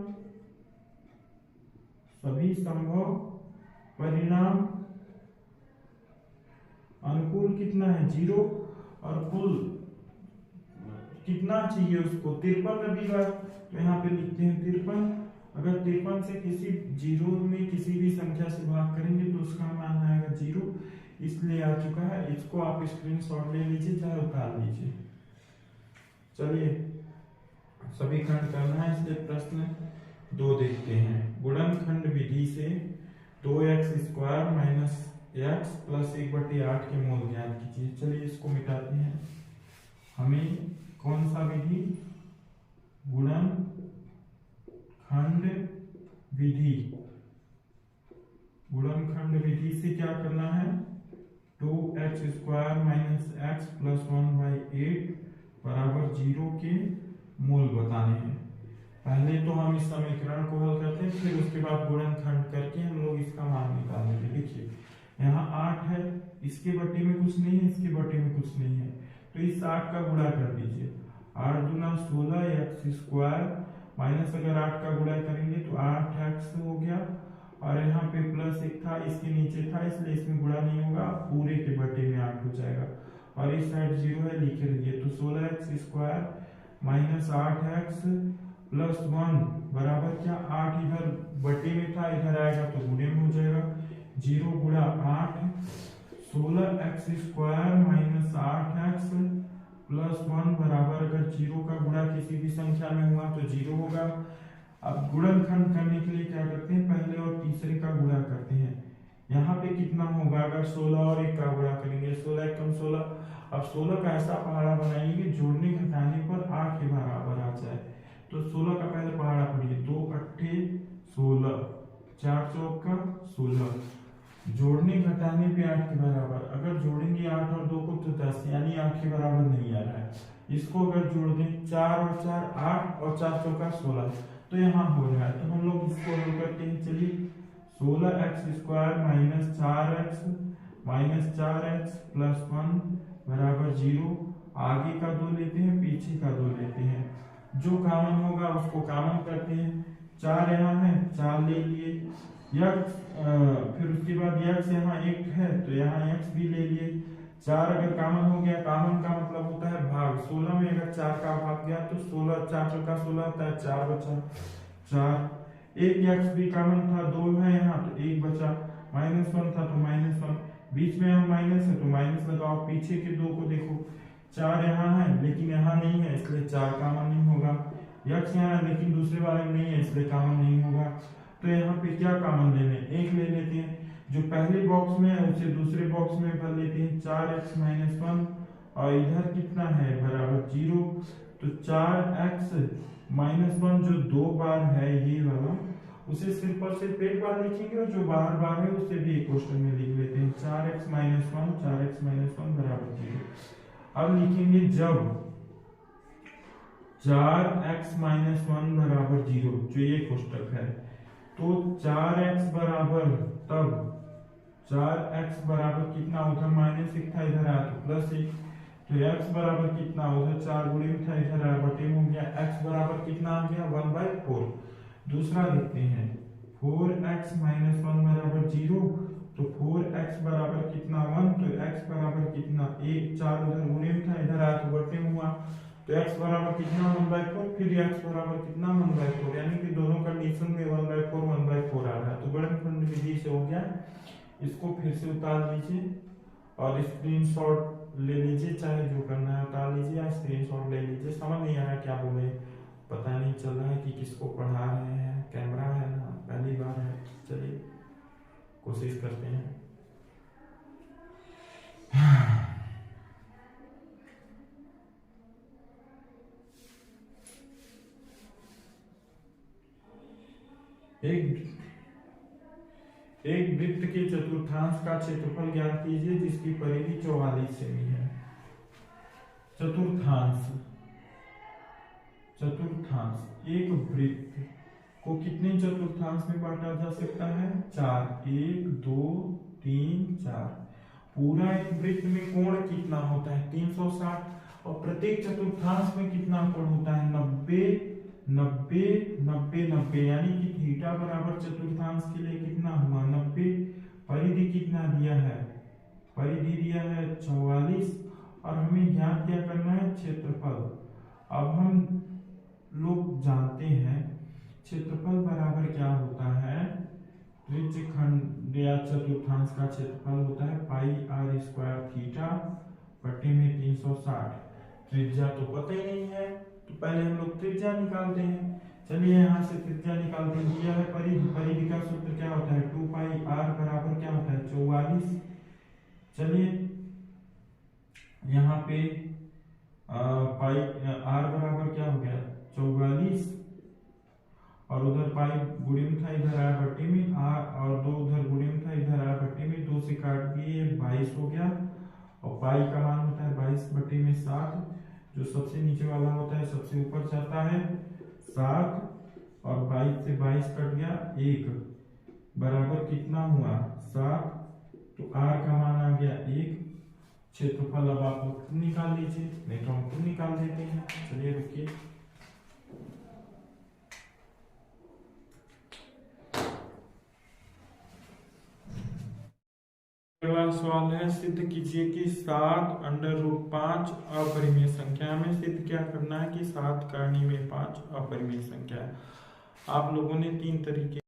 सभी संभव परिणाम। अनुकूल कितना है? 0। और कुल कितना चाहिए उसको? 53 रविवार। तो यहाँ पे लिखते हैं 53। अगर 53 से किसी 0 में किसी भी संख्या से भाग करेंगे तो उसका मान आएगा 0, इसलिए आ चुका है। इसको आप स्क्रीनशॉट ले लीजिए, चाहे उतार लीजिए। चलिए सभी खंड करना है, इसलिए प्रश्न 2 देखते हैं। गुणनखंड विधि से 2x² माइनस x प्लस 1/8 के मूल ज्ञात कीजिए। चलिए इसको मिटाते हैं। हमें कौन सा विधि? गुणनखंड विधि। गुणनखंड विधि से क्या करना है? 2x² माइनस x प्लस 1/8 बराबर 0 के मूल बताने हैं। पहले तो हम इस समीकरण को हल करते हैं, फिर उसके बाद गुणनखंड करके हम लोग इसका मान निकालेंगे। देखिए यहाँ 8 है, इसके बटे में कुछ नहीं है, इसके बटे में कुछ नहीं है, तो इस 8 का गुणा कर दीजिए। 8 दूना 16x² माइनस अगर 8 का गुणा करेंगे तो 8x हो गया, और यहाँ पे प्लस 1 था, इसके नीचे था, इसलिए इसमें गुणा नहीं होगा, पूरे के बटे में 8 हो जाएगा। और इस साइड 0 है, लिखे रहिए। तो 16x² माइनस 8x प्लस 1 बराबर क्या? 8 इधर बटे में था, इधर आएगा तो गुणे में हो जाएगा। 0 गुणा 8, 16x² माइनस 8x प्लस 1 बराबर, अगर 0 का गुणा किसी भी संख्या में हुआ तो 0 होगा। अब गुणनखंड करने के लिए क्या करते हैं? पहले और तीसरे का गुणा करते हैं। यहाँ पे कितना होगा? अगर 16 और 1 का गुणा करेंगे, 16 कम 16। अब 16 का ऐसा पहाड़ा बनाइए कि जोड़ने घटाने पर 8 के बराबर आ जाए। तो 16 का पहले पहाड़ा पढ़िए। 2 अट्ठे 16, 4 चौका 16, जोड़ने घटाने पे 8 के बराबर। अगर जोड़ेंगे 8 और 2 को तो 10, यानी 8 के बराबर नहीं आ रहा है। इसको अगर जोड़ दें 4 और 4 8 और 4 चौका 16, तो यहाँ हो रहा है। तो हम लोग इसको हल करते हैं। चलिए 16x² minus 4x minus 4x plus 1 बराबर 0। आगे का 2 लेते हैं, पीछे का 2 लेते हैं, जो कॉमन होगा उसको कॉमन करते हैं। 4 यहाँ है, 4 ले लिए। फिर उसके बाद x यहाँ 1 है तो यहाँ x भी ले लिए। 4 अगर कॉमन हो गया, कॉमन का मतलब होता है भाग। 16 में अगर 4 का भाग गया तो 16, 4 चौका 16 होता है, 4 बचा 4। एक x भी कॉमन था, 2 है यहाँ तो 1 बचा। -1 था तो -1, बीच में यहाँ माइनस है तो माइनस लगाओ, पीछे के दो को देखो, 4 यहाँ है लेकिन यहाँ नहीं है इसलिए 4 कॉमन नहीं होगा, यक्स यहाँ है लेकिन दूसरे वाले में नहीं है इसलिए कॉमन नहीं होगा। तो यहाँ पे क्या कॉमन लेने, एक ले लेते हैं, जो पहले बॉक्स में है उसे दूसरे बॉक्स में भर लेते हैं, 4x माइनस 1 और इधर कितना है बराबर 0, तो 4x माइनस 1 जो 2 बार है ये वाला उसे सिर्फ और सिर्फ एक बार लिखेंगे और जो बार बार है उसे भी एक क्वेश्चन में लिख लेते हैं, 4x माइनस 1 4x माइनस 1 बराबर 0। अब लिखेंगे जब 4x माइनस 1 बराबर 0, जो ये कोष्टक है, तो 4x बराबर, तब 4x बराबर कितना होगा, माइनस 1 था इधर आया तो प्लस 1, तो x बराबर कितना होगा, 4 गुणे में था इधर आया बटे में हो गया, x बराबर कितना आ गया 1/4। दूसरा देखते हैं 4x माइनस 1 बराबर 0, तो 4x बराबर कितना 1, तो x बराबर कितना 1, 4 उधर गुणे में था इधर आया तो बटे में हुआ, तो x बराबर कितना 1/4, फिर x बराबर कितना 1/4, यानी कि दोनों कंडीशन में 1/4 आ रहा है। तो गुणनखंड विधि से हो गया, इसको फिर से उतार लीजिए और स्क्रीनशॉट ले लीजिए, चाहे जो करना है उतार लीजिए या स्क्रीनशॉट ले लीजिए। समझ नहीं आ रहा क्या बोले, पता नहीं चल रहा है कि किसको पढ़ा रहे हैं, कैमरा है ना, पहली बार है, चलिए कोशिश करते हैं। एक वृत्त के चतुर्थांश का क्षेत्रफल ज्ञात कीजिए जिसकी परिधि 44 सेमी है। चतुर्थांश एक वृत्त को कितने चतुर्थांश में बांटा जा सकता है, 4, 1 2 3 4। पूरा एक वृत्त में कोण कितना होता है 360 और प्रत्येक चतुर्थांश में कितना कोण होता है 90 90 90 90, यानी कि थीटा बराबर चतुर्थांश के लिए कितना हुआ 90। परिधि कितना दिया है, परिधि दिया है 44 और हमें ज्ञात क्या करना है क्षेत्रफल। अब हम लोग जानते हैं क्षेत्रफल बराबर क्या होता है, त्रिज्यखंड या चतुर्थांश का क्षेत्रफल होता है पाई r स्क्वायर थीटा बटे में 360। त्रिज्या तो पता ही नहीं है तो पहले हम लोग त्रिज्या निकालते हैं। चलिए यहाँ से त्रिज्या निकालते हैं, दिया है परिधि, परिधि का सूत्र क्या होता है 2 पाई r बराबर क्या होता है 44। चलिए यहाँ पे पाई r बराबर क्या हो गया 44 और उधर पाई गुणे में था इधर आया बटे में, और 2 उधर गुणे में था इधर आया बटे में, 2 से काट दिए 22 हो गया और पाई का मान होता है 22 बटे में 7, जो सबसे नीचे वाला होता है सबसे ऊपर जाता है 7 और 22 से 22 कट गया 1 बराबर कितना हुआ 7, तो r का मान आ गया 1। क्षेत्रफल अब आप लोग खुद निकाल लीजिए, नहीं तो हम खुद निकाल देते हैं। चलिए रुकिए, अगला सवाल है सिद्ध कीजिए कि 7√5 अपरिमेय संख्या में सिद्ध क्या करना है कि 7 करनी में 5 अपरिमेय संख्या है। आप लोगों ने 3 तरीके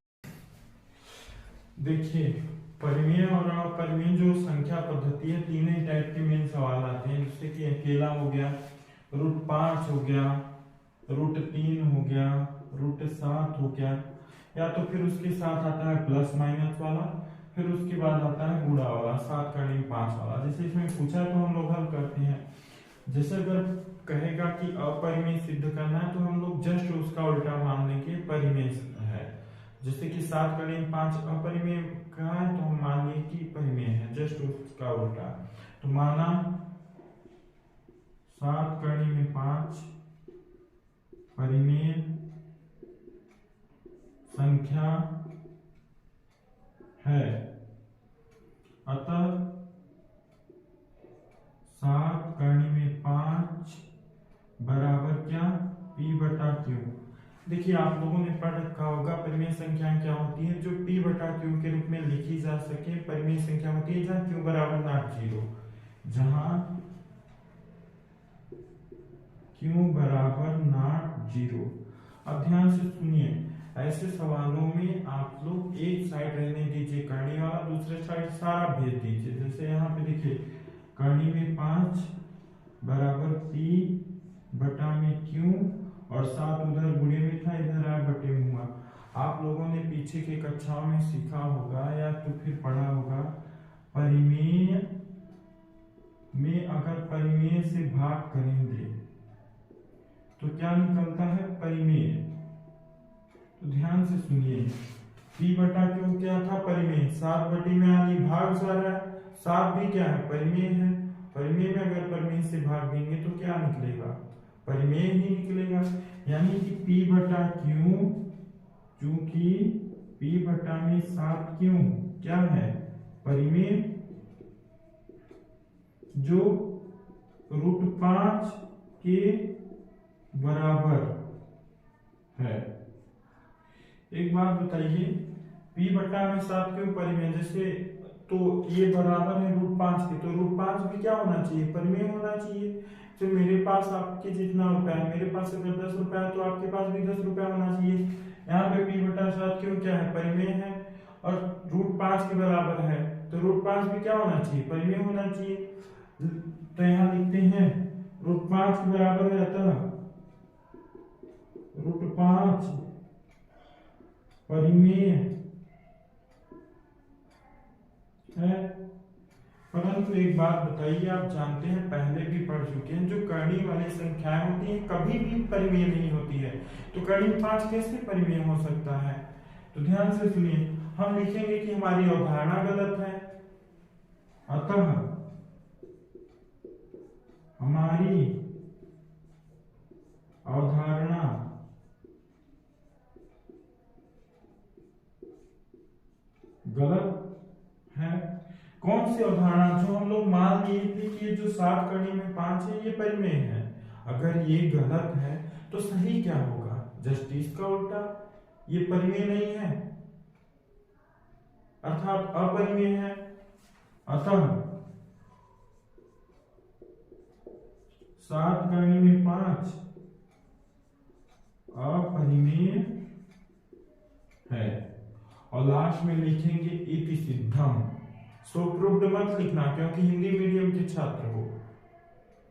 देखिए, परिमेय और अपरिमेय जो संख्या पद्धति है तीन ही टाइप के मेन सवाल आते हैं, जैसे कि अकेला हो गया, √5 हो गया, √3 हो गया, √7 हो गया, या तो फिर उसके साथ आता है प्लस माइनस वाला, फिर उसके बाद आता है गुणा वाला 7 करने में 5 वाला। जैसे इसमें पूछा तो हम लोग हल करते हैं। जैसे अगर कहेगा कि अपरिमेय सिद्ध करना है तो हम लोग जस्ट उसका उल्टा मान लेंगे परिमेय है। जैसे कि 7 करने में 5 अपरिमेय का है तो हम मान लें कि परिमेय है, जस्ट उसका उल्टा। तो माना 7 करने में 5 परिमेय संख्या है, अतः 7 करने में 5 बराबर क्या P बटा Q। देखिए आप लोगों ने पढ़ रखा होगा परिमेय संख्या क्या होती है, जो P बटा Q के रूप में लिखी जा सके। परिमेय संख्या होती है जहाँ Q बराबर नॉट 0, जहां Q बराबर नॉट 0। अब ध्यान से सुनिए, ऐसे सवालों में आप लोग एक साइड रहने दीजिए करनी वाला, दूसरे साइड सारा भेज दीजिए। जैसे यहाँ पे देखिए करनी में 5 बराबर P बटा में Q और 7 उधर गुणे में था, इधर आया बटे में हुआ। आप लोगों ने पीछे की कक्षाओं में सीखा होगा या तो फिर पढ़ा होगा, परिमेय में अगर परिमेय से भाग करेंगे तो क्या निकलता है, परिमेय। तो ध्यान से सुनिए, P बटा Q क्या था, परिमेय। 7 बटे में यानी भाग सारा, 7 भी क्या है, परिमेय है। परिमेय में अगर परिमेय से भाग देंगे तो क्या निकलेगा, परिमेय ही निकलेगा। यानी कि P बटा Q, चूंकि P बटा में 7 क्यों क्या है, परिमेय, जो √5 के बराबर है। एक बात बताइए, P बटा में 7 क्यों परिमेय, जैसे तो ये बराबर है √5 के, तो √5 भी क्या होना चाहिए, परिमेय होना चाहिए। तो मेरे पास आपके जितना रुपया है, मेरे पास अगर 10 रुपया है तो आपके पास भी 10 रुपया होना चाहिए। यहाँ पे P बटा 7 क्यों क्या है, परिमेय है और √5 के बराबर है, तो √5 भी क्या होना चाहिए, परिमेय होना चाहिए। तो यहाँ लिखते हैं √5 के बराबर है, अतः √5 परिमेय है। परंतु एक बात बताइए, आप जानते हैं, पहले भी पढ़ चुके हैं, जो करनी वाली संख्याएं होती है कभी भी परिमेय नहीं होती है। तो करनी 5 कैसे परिमेय हो सकता है, तो ध्यान से सुनिए। हम लिखेंगे कि हमारी अवधारणा गलत है, अतः हमारी अवधारणा गलत है। कौन सी अवधारणा, जो हम लोग मान लिए थे कि ये जो 7 करनी में 5 है ये परिमेय है। अगर ये गलत है तो सही क्या होगा, जस्ट इसका उल्टा, ये परिमेय नहीं है अर्थात अपरिमेय है। अतः 7 करनी में 5 अपरिमेय है। और लास्ट में लिखेंगे इति सिद्धम। सो प्रूव्ड मत लिखना, क्योंकि हिंदी मीडियम के छात्र हो,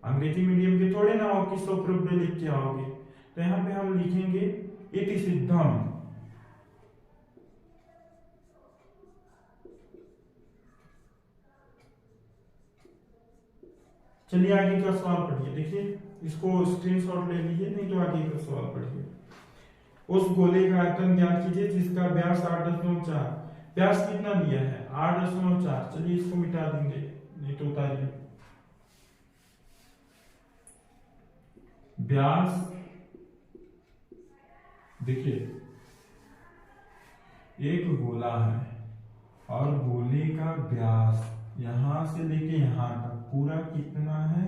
अंग्रेजी मीडियम के थोड़े ना हो कि सो प्रूव्ड लिख के आओगे। तो यहाँ पे हम लिखेंगे इति सिद्धम। चलिए आगे का सवाल पढ़िए। देखिए इसको स्क्रीनशॉट ले लीजिए, नहीं तो आगे का सवाल पढ़िए। उस गोले का आयतन ज्ञात कीजिए जिसका व्यास 8.4, व्यास कितना दिया है 8.4। चलिए इसको मिटा देंगे, नहीं तो उतारिए। व्यास देखिए एक गोला है और गोले का व्यास यहां से लेके यहां तक पूरा कितना है,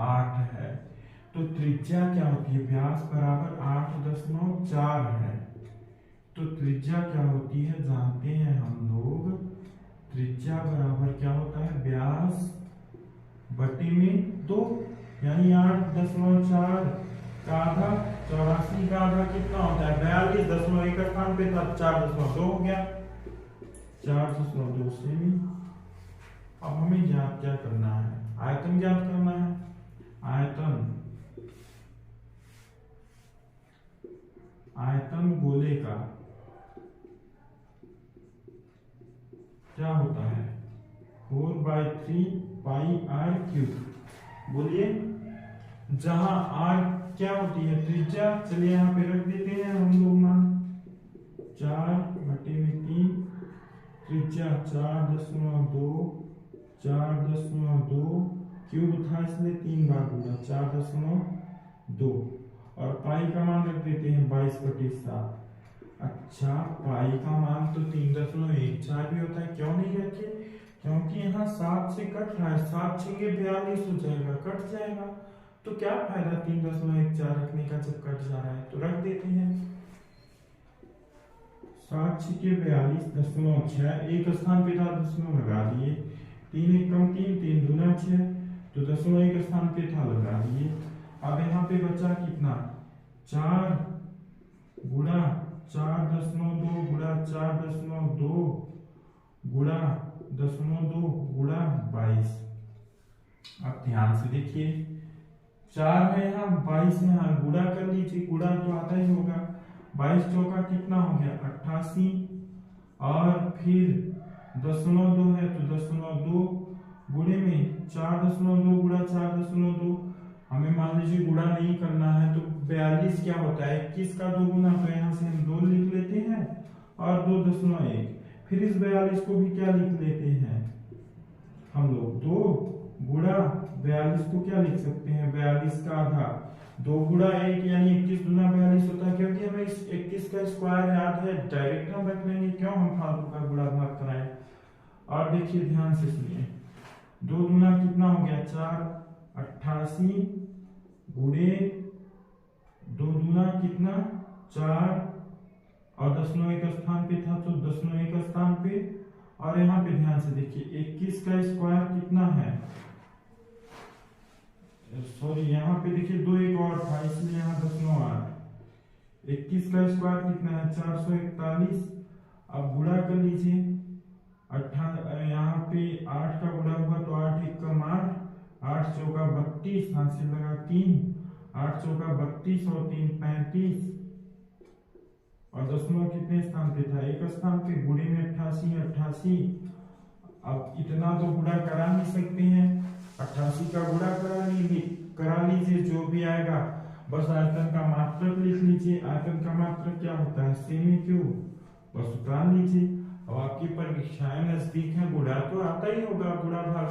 8 है। तो त्रिज्या क्या होती है, व्यास बराबर 8.4 है। तो त्रिज्या क्या होती है जानते हैं हम लोग, त्रिज्या बराबर क्या होता है, व्यास बटे में 2, यानी 8.4 का आधा, 84 का आधा कितना होता है 42.1 का स्थान पे था 4.2 हो गया, 4.2 सेमी। अब हमें ज्ञात क्या करना है, आयतन ज्ञात करना है। आयतन गोले का क्या होता है 4/3 पाई r क्यूब। बोलिए, जहां r क्या होती है त्रिज्या, चलिए यहाँ पे रख देते हैं हम लोग मान 4/3, त्रिज्या 4.2 क्यूब था इसलिए 3 बार गुना 4.2 और पाई का मान रख देते हैं 22/7। अच्छा, पाई का मान तो 3.14 भी होता है, क्यों नहीं रखे, क्योंकि यहाँ 7 से कट रहा है, 7 छेंगे 42 हो जाएगा, कट जाएगा। तो क्या फायदा 3.14 रखने का जब कट जा रहा है, तो रख देते हैं 7 छेके 42.6, एक स्थान पे था दशमलव लगा दिए, 3 एकम 3, 3 दूना 6, तो 0.1 स्थान पे था लगा दिए। अब यहाँ पे बचा कितना 4 गुणा 4.2 4.2 गुणा 4.2 गुणा 0.2 गुणा 22। अब ध्यान से देखिए, 4 है यहाँ, 22 है यहाँ, गुणा कर लीजिए, गुणा तो आता ही होगा। 22 चौका कितना हो गया 88, और फिर 0.2 है तो 0.2 गुणे में 4.2 गुणा 4.2, हमें मान लीजिए गुणा नहीं करना है तो 42 क्या होता है 21 का 2 गुना, तो यहाँ से हम 2 लिख लेते हैं और 2.1, फिर इस 42 को भी क्या लिख लेते हैं हम लोग 2 गुणा 42 को क्या लिख सकते हैं 42 का आधा, 2 गुणा 1 यानी 21 गुना 42 होता है, क्योंकि हमें इस 21 का स्क्वायर याद है, डायरेक्ट हम रख लेंगे, क्यों हम फालतू का गुणा भाग कराएं। और देखिए ध्यान से सुनिए, 2 गुना कितना हो गया 4, 88 गुणे 2 गुना कितना 4, और 0.1 स्थान पे था तो 0.1 स्थान पे, और यहाँ पे ध्यान से देखिए 21 का स्क्वायर कितना है, सॉरी यहाँ पे देखिए 2 एक और था इसलिए यहाँ 10.8, 21 का स्क्वायर कितना है 441। अब गुणा कर लीजिए, यहाँ पे 8 का गुणा हुआ तो 8 एक कम 8, 8 चौका 32, हाथ से लगा 3, 8 चौका 32 और 3 35, और 10 कितने स्थान पे था 1 स्थान पे, गुणे में 88 88। अब इतना तो गुणा करा नहीं सकते हैं, 88 का गुणा करा लीजिए, जो भी आएगा बस आयतन का मात्रक लिख लीजिए। आयतन का मात्रक क्या होता है सेमी क्यूब, बस उतार लीजिए। अब आपकी परीक्षाएं नजदीक है, गुणा तो आता ही होगा, गुणा भाग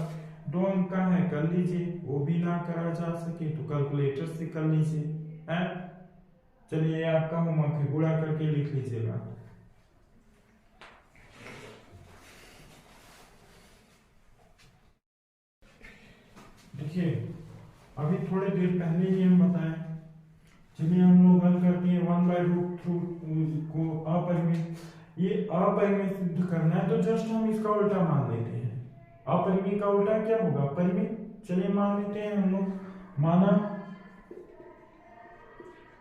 2 अंक का है, कर लीजिए, वो भी ना करा जा सके तो कैलकुलेटर से कर लीजिए है। चलिए आपका होमवर्क है, गुणा करके लिख लीजिएगा। देखिए अभी थोड़े देर पहले ही हम बताएं, चलिए हम लोग हल करते हैं 1/√2 को अपरिमेय, ये अपरिमेय सिद्ध करना है तो जस्ट हम इसका उल्टा मान लेते हैं। अपरिमेय का उल्टा क्या होगा परिमेय, चलिए मान लेते हैं हम लोग, माना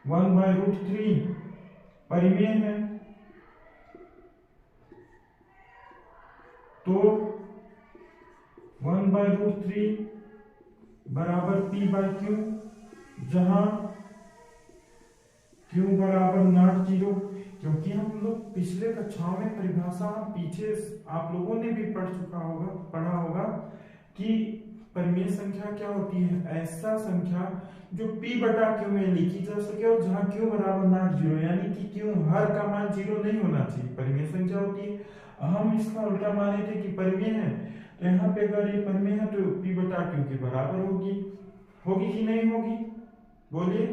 1/√3 परिमेय है, तो 1/√3 बराबर p/q, जहां q बराबर नॉट 0, क्योंकि हम लोग पिछले कक्षाओं में परिभाषा पीछे आप लोगों ने भी पढ़ा होगा कि परिमेय संख्या क्या होती है, ऐसा संख्या जो p/q में लिखी जा सके और जहां q बराबर नॉट 0, यानी कि q हर का मान 0 नहीं होना चाहिए, परिमेय संख्या होती है। हम इसका उल्टा माने थे कि परिमेय है, तो यहाँ पे अगर ये परिमेय है तो p/q के बराबर होगी कि नहीं होगी, बोलिए।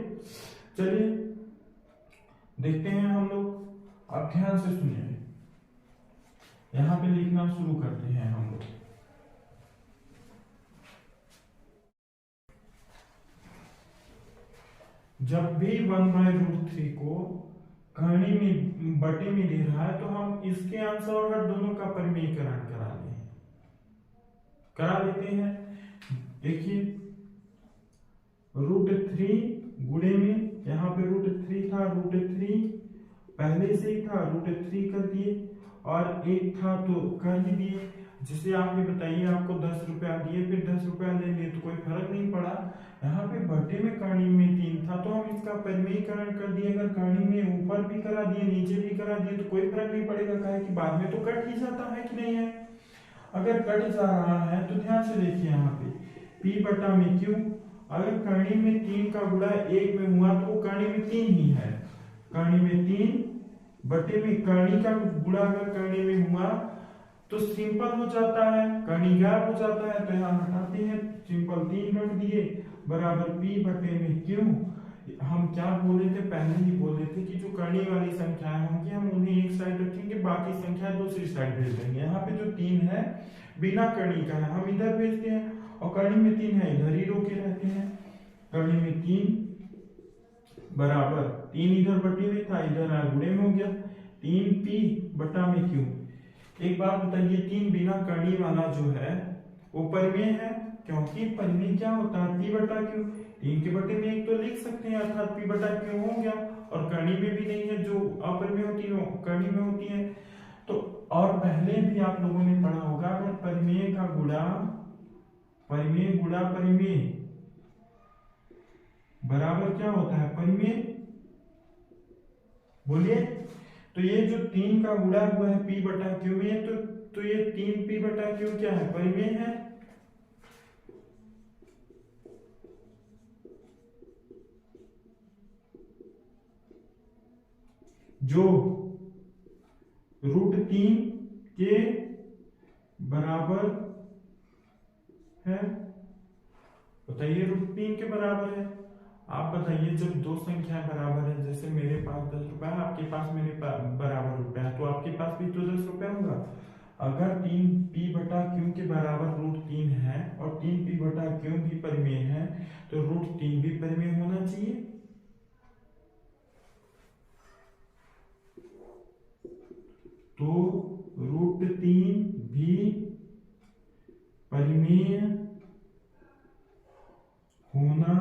चलिए देखते हैं हम लोग, अब ध्यान से सुनिए, यहाँ पे लिखना शुरू करते हैं हम लोग। जब भी 1/√3 को कहानी में बटे में दे रहा है तो हम इसके अंश और हर दोनों का परिमेयकरण करा लेते हैं। देखिए √3 गुणे में, यहाँ पे √3 था, √3 पहले से ही था, √3 कर दिए, और एक था तो कर ही दिए। जिसे आप ये बताइए आपको 10 रुपया दिए फिर 10 रुपया ले लिए तो कोई फर्क नहीं पड़ा। यहाँ पे बटे में करनी में 3 था तो हम इसका परिमेयकरण कर दिए। अगर करनी में ऊपर भी करा दिए नीचे भी करा दिए तो कोई फर्क नहीं पड़ेगा, काहे कि बाद में तो कट ही जाता है कि नहीं है। अगर कट जा रहा है तो ध्यान से देखिए, यहाँ पे p/q, अगर करनी में 3 का गुणा 1 में हुआ तो करनी में 3 ही है, करनी में 3 बटे में करनी का गुणा अगर करनी में हुआ तो सिंपल हो जाता है, करनी गायब हो जाता है, तो यहाँ हटाते हैं, सिंपल 3 रख दिए बराबर p/q। हम क्या बोले थे, पहले ही बोले थे कि जो करनी वाली संख्याएं होंगी हम उन्हें एक साइड रखेंगे, बाकी संख्या दूसरी साइड भेज देंगे। यहाँ पे जो 3 है बिना करनी का है हम इधर भेजते हैं, और करनी में 3 है इधर ही रोके रहते हैं। करनी में 3 बराबर 3 इधर बटे में था, इधर गुणे में हो गया, 3p/q। एक बात बताइए, 3 बिना करनी वाला जो है वो परिमेय है, क्योंकि परिमेय क्या होता है p/q, 3 के बटे में 1 तो लिख सकते हैं, अर्थात p/q हो गया। और करनी में भी नहीं है, जो अपरिमेय होती है वो करनी में होती है। तो और पहले भी आप लोगों ने पढ़ा होगा, अगर परिमेय का गुणा परिमेय गुणा परिमेय बराबर क्या होता है, परिमेय, बोलिए। तो ये जो 3 का गुणा हुआ है P बटा Q में, तो ये 3P बटा Q क्या है, परिमेय है। जो √3 के बराबर है, बताइए √3 के बराबर है। आप बताइए, जब दो संख्याएं बराबर है, जैसे मेरे पास 10 रुपया है, आपके पास मेरे बराबर रुपया है, तो आपके पास भी तो 10 रुपया होगा। अगर 3P बटा Q के बराबर √3 है और 3P बटा Q भी परिमेय है, तो √3 भी परिमेय होना चाहिए। तो √3 भी परिमेय होना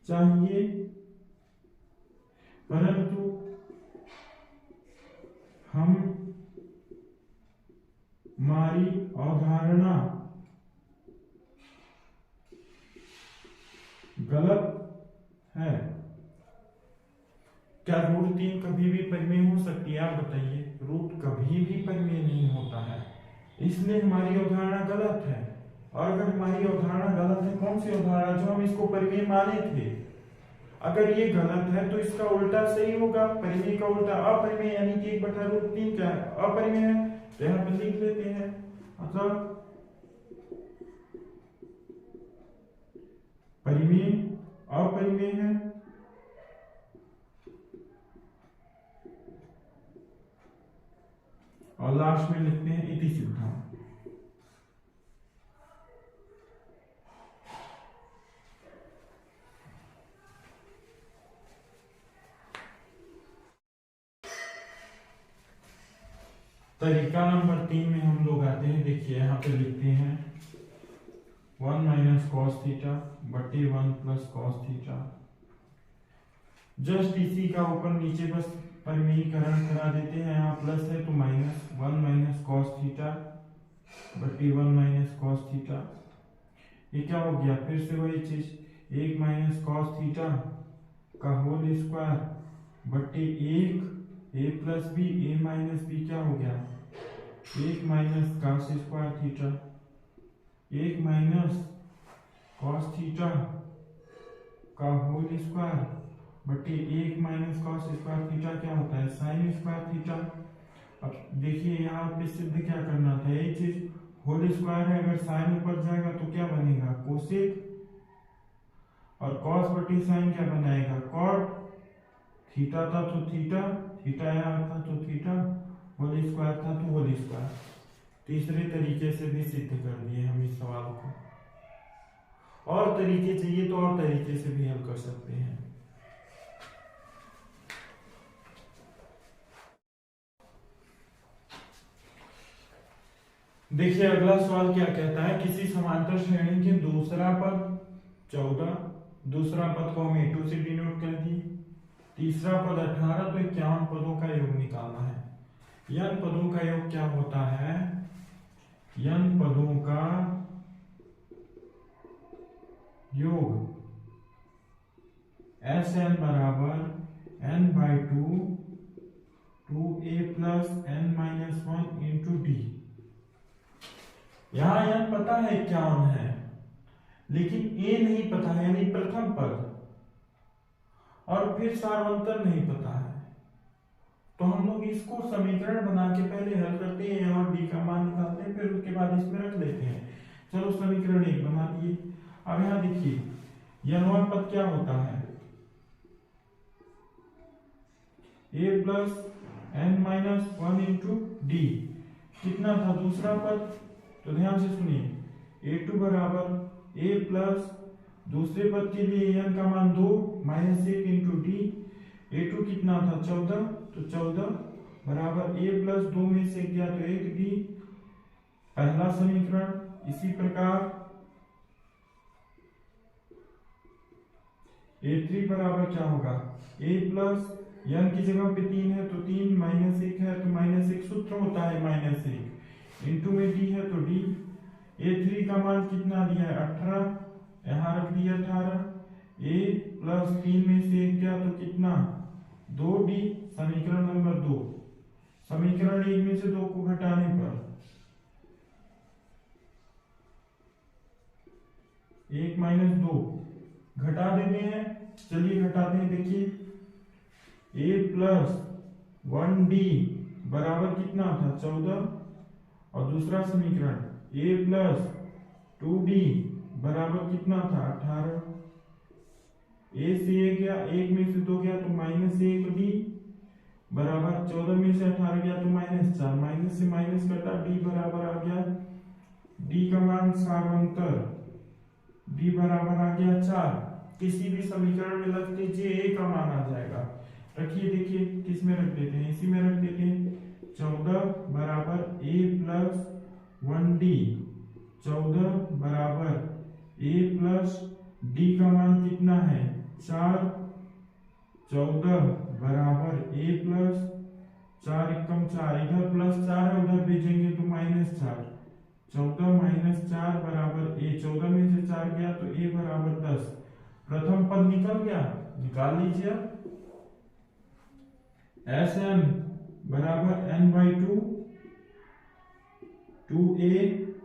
चाहिए, परंतु हमारी अवधारणा गलत है। क्या √3 कभी भी परिमेय हो सकती है, आप बताइए। रूट कभी भी परिमेय नहीं होता है, इसलिए हमारी अवधारणा गलत है। और अगर हमारी अवधारणा गलत है, कौन सी अवधारणा, जो हम इसको परिमेय माने थे, अगर ये गलत है तो इसका उल्टा सही होगा, परिमेय का उल्टा अपरिमेय, यानी कि 1 बटा √3 क्या है, अपरिमेय है। तो यहां पर लिख लेते हैं, मतलब परिमेय अपरिमेय है, और लास्ट में लिखते हैं इति सिद्धांत। तरीका नंबर 3 में हम लोग आते हैं, देखिए यहाँ पे लिखते हैं 1 माइनस कॉस थीटा बटे 1 प्लस कॉस थीटा। जस्ट इसी का ऊपर नीचे बस परिमेयीकरण करा देते हैं, यहाँ प्लस है तो माइनस, 1 माइनस कॉस थीटा बटे 1 माइनस कॉस थीटा। ये क्या हो गया, फिर से वही चीज, 1 माइनस कॉस थीटा का होल स्क्वायर बटे 1 a plus b, a minus b क्या हो गया, 1 minus cos square theta, 1 minus cos theta का होल स्क्वायर बटे 1 माइनस कॉस स्क्वायर थीटा क्या होता है, साइन स्क्वायर थीटा। अब देखिए यहाँ पे सिद्ध क्या करना था, एक चीज होल स्क्वायर है, अगर साइन ऊपर जाएगा तो क्या बनेगा, कोसेक, और कॉस बटे साइन क्या बनाएगा, कॉट। थीटा था तो थीटा, थीटा यहाँ था तो थीटा, होल स्क्वायर था तो होल स्क्वायर। तीसरे तरीके से भी सिद्ध कर दिए हम इस सवाल को। और तरीके चाहिए तो और तरीके से भी हल कर सकते हैं। देखिए अगला सवाल क्या कहता है, किसी समांतर श्रेणी के दूसरा पद 14, दूसरा पद को हम A2 से डिनोट कर दिए, तीसरा पद 18, तो 51 पदों का योग निकालना है। n पदों का योग क्या होता है, n पदों का योग Sn बराबर n/2 2a plus n-1 into D. यहां n पता है 51 है, लेकिन a नहीं पता है, यानी प्रथम पद, और फिर सार्वंतर नहीं पता है। तो हम लोग इसको समीकरण बना के पहले हल करते हैं और d का मान निकालते हैं, फिर उसके बाद इसमें रख लेते हैं। चलो समीकरण 1 बना दिए। अब यहां देखिए n1 पद क्या होता है, a plus n-1 into D. कितना था दूसरा पद, तो ध्यान से सुनिए, a2 बराबर a प्लस दूसरे पद के लिए n का मान 2 माइनस 1 इंटू डी। a2 कितना था 14, तो 14 बराबर a प्लस 2 में से गया तो 1 डी, पहला समीकरण। इसी प्रकार A3 बराबर क्या होगा, a प्लस n की जगह पे 3 है तो 3 माइनस 1 है तो माइनस 1 सूत्र होता है माइनस 1 इंटू में d है तो d। A3 का मान कितना दिया है 18, यहाँ रख दिया 18, a प्लस 3 में से 1 गया तो कितना 2d, समीकरण नंबर 2। समीकरण 1 में से 2 को घटाने पर 1 माइनस 2 घटा देते हैं, चलिए घटाते हैं। देखिए a प्लस 1d बराबर कितना था 14, और दूसरा समीकरण a प्लस 2d बराबर कितना था 18। a से 1 गया, 1 में से 2 गया तो माइनस 1d बराबर 14 में से 18 गया तो माइनस 4, माइनस से माइनस कटा d बराबर आ गया, d का मान सामांतर d बराबर आ गया 4। किसी भी समीकरण में रख दीजिए a का मान आ जाएगा। रखिए, देखिए किस में रख देते हैं, इसी में रख देते हैं। 14 बराबर a प्लस 1d, 14 बराबर a प्लस d का मान कितना है 4, 14 बराबर a प्लस 4 एकम 4, इधर प्लस 4 है उधर भेजेंगे तो माइनस 4, 14 माइनस 4 बराबर a, 14 में से 4 गया तो a बराबर 10। प्रथम पद निकल गया, निकाल लीजिए। Sn बराबर n by 2, 2a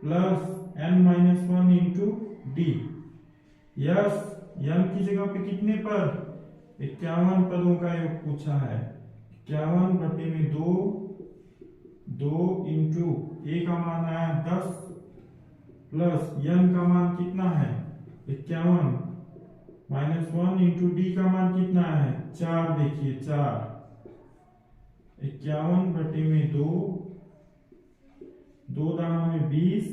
plus n minus 1 into D. Yes, n की जगह पे कितने पद, 51 पदों का योग पूछा है। 51 बटे में 2, 2 इंटू a का मान आया 10 प्लस n का मान कितना है 51 माइनस 1 इंटू डी का मान कितना है 4। देखिए 4, 51 बटे में 2, 2 दाना में 20,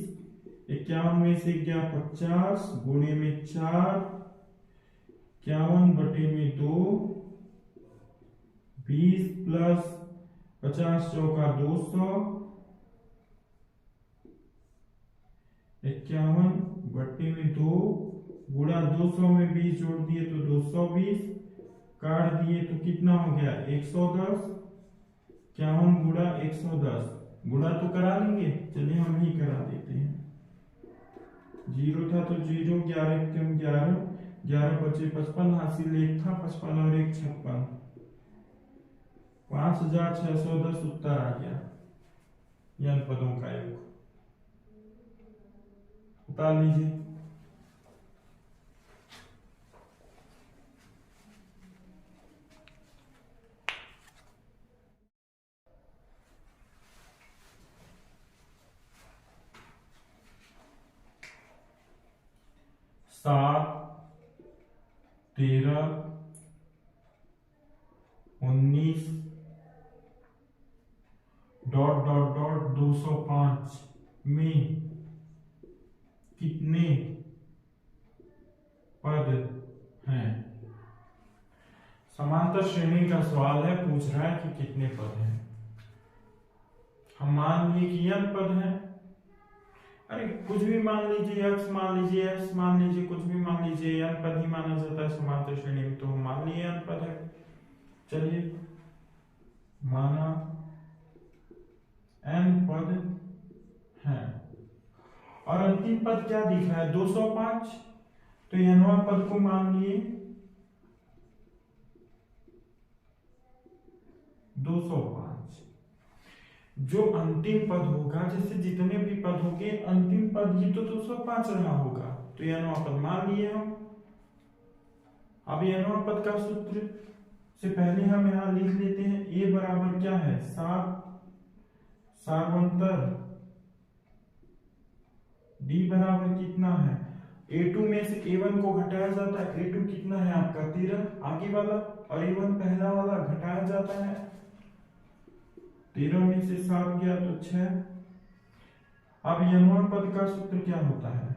51 में से गया 50 गुणे में 4, 51 बटे में 2, 20 प्लस 50 चौका 200, 51 बटे में 2 गुणा 200 में 20 जोड़ दिए तो 220, काट दिए तो कितना हो गया 110। 51 गुणा 110, गुणा तो करा लेंगे, चलिए हम ही करा देते हैं। 0 था तो 0, 11 कम 11, 11 बचे 55, हासिल 1 था 55 और 1 56, 5610 उत्तर आ गया n पदों का योग। उतार लीजिए। सात, 13, 19 डॉट डॉट डॉट 205 में कितने पद हैं। समांतर श्रेणी का सवाल है, पूछ रहा है कि कितने पद हैं। हम मान लिए कि n पद हैं, अरे कुछ भी मान लीजिए, x मान लीजिए, s मान लीजिए, कुछ भी मान लीजिए, n पद ही माना जाता है समांतर श्रेणी में, तो हम मान लिए n पद है। चलिए माना n पद हैं और अंतिम पद क्या दिख रहा है 205, तो nवां पद को मान लिए 205। जो अंतिम पद होगा, जैसे जितने भी पद होंगे अंतिम पद ही तो 205 रहा होगा, तो nवां पद मान लिए हम। अब nवां पद का सूत्र से पहले हम यहां लिख लेते हैं। a बराबर क्या है 7, सार्वंतर d बराबर कितना है, a2 में से a1 को घटाया जाता है, a2 कितना है आपका 13 आगे वाला, और a1 पहला वाला घटाया जाता है, 13 में से 7 गया तो 6। अब nवां पद का सूत्र क्या होता है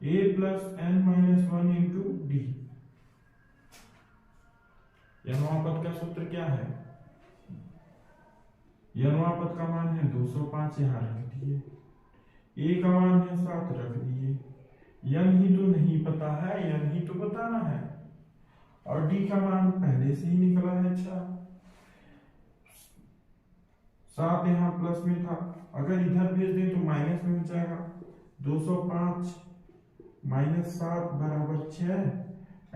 a plus n minus 1 into d. nवां पद का सूत्र क्या है, nवां पद का मान है 205, यहां रख दिए, a का मान है 7 रख दिए, यन ही तो नहीं पता है, यन ही तो बताना है। और डी का मान पहले से ही निकला है 6, 7 यहाँ प्लस में था, अगर इधर भेज दें तो माइनस में हो जाएगा। 205 माइनस 7 बराबर 6,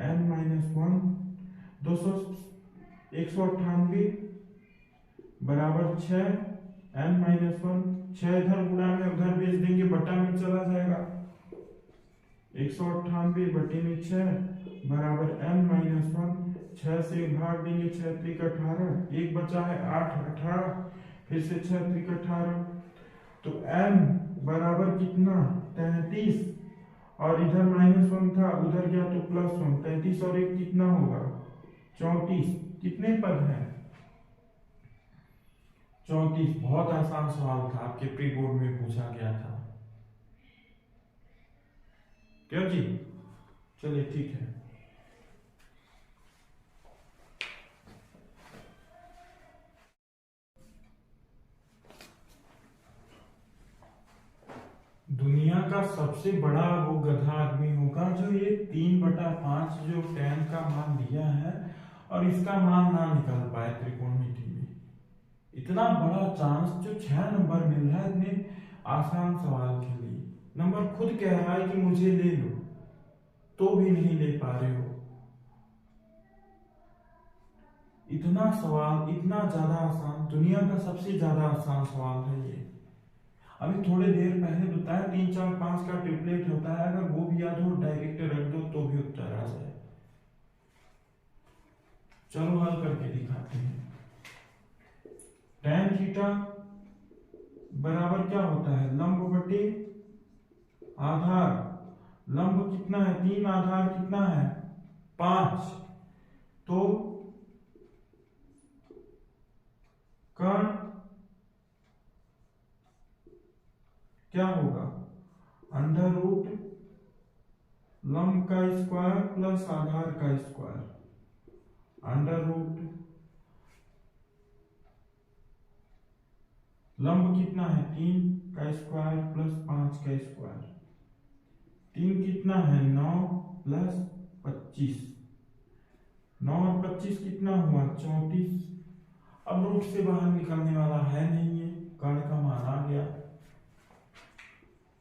n माइनस 1, 198 बराबर 6, n माइनस 1, 6 इधर गुणा में उधर भेज देंगे, बटा में चला जाएगा। 198 बटे में 6 बराबर n माइनस 1, 6 से भाग देंगे, 6 त्रिक 18, एक बचा है 8, 18, फिर से 6 त्रिक 18, तो n बराबर कितना 33, और इधर माइनस 1 था, उधर गया तो प्लस 1, 33 और 1 कितना होगा 34। कितने पद हैं 34। बहुत आसान सवाल था, आपके प्री बोर्ड में पूछा गया था। क्या जी, चलिए ठीक है। दुनिया का सबसे बड़ा वो गधा आदमी होगा जो ये 3/5 जो tan का मान दिया है और इसका मान ना निकाल पाए त्रिकोणमिति में। इतना बड़ा चांस जो 6 नंबर मिल रहा है इतने आसान सवाल के लिए। नंबर खुद कह रहा है कि मुझे ले लो, तो भी नहीं ले पा रहे हो। इतना सवाल इतना ज्यादा आसान, दुनिया का सबसे ज्यादा आसान सवाल है ये। अभी थोड़ी देर पहले बताया 3 4 5 का ट्रिपलेट होता है, अगर वो भी याद हो डायरेक्ट रख दो तो भी उत्तर आ जाए। चलो हल करके दिखाते हैं। tan थीटा बराबर क्या होता है लंब बटे आधार। लंब कितना है 3, आधार कितना है 5, तो कर्ण क्या होगा अंडर रूट लंब का स्क्वायर प्लस आधार का स्क्वायर, अंडर रूट लंब कितना है 3 का स्क्वायर प्लस 5 का स्क्वायर, 3 कितना है 9 प्लस 25, 9 और 25 कितना हुआ 34। अब रूट से बाहर निकलने वाला है नहीं है, कर्ण का मान आ गया।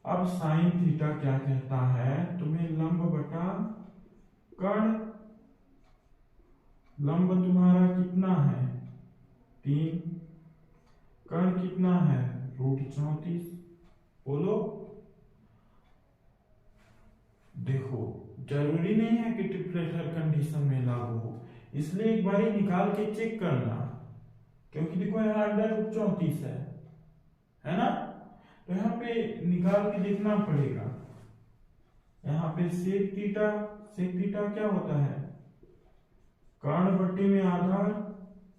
अब साइन थीटा क्या कहता है तुम्हें लंब बटा कर्ण। लंब तुम्हारा कितना है 3, कर्ण कितना है √34। बोलो, देखो जरूरी नहीं है कि ट्रिपलेट हर कंडीशन में लागू हो, इसलिए एक बार निकाल के चेक करना, क्योंकि देखो यहाँ √34 है ना, तो यहाँ पे निकाल के देखना पड़ेगा। यहाँ पे सेक थीटा क्या होता है कर्ण बट्टे में आधार,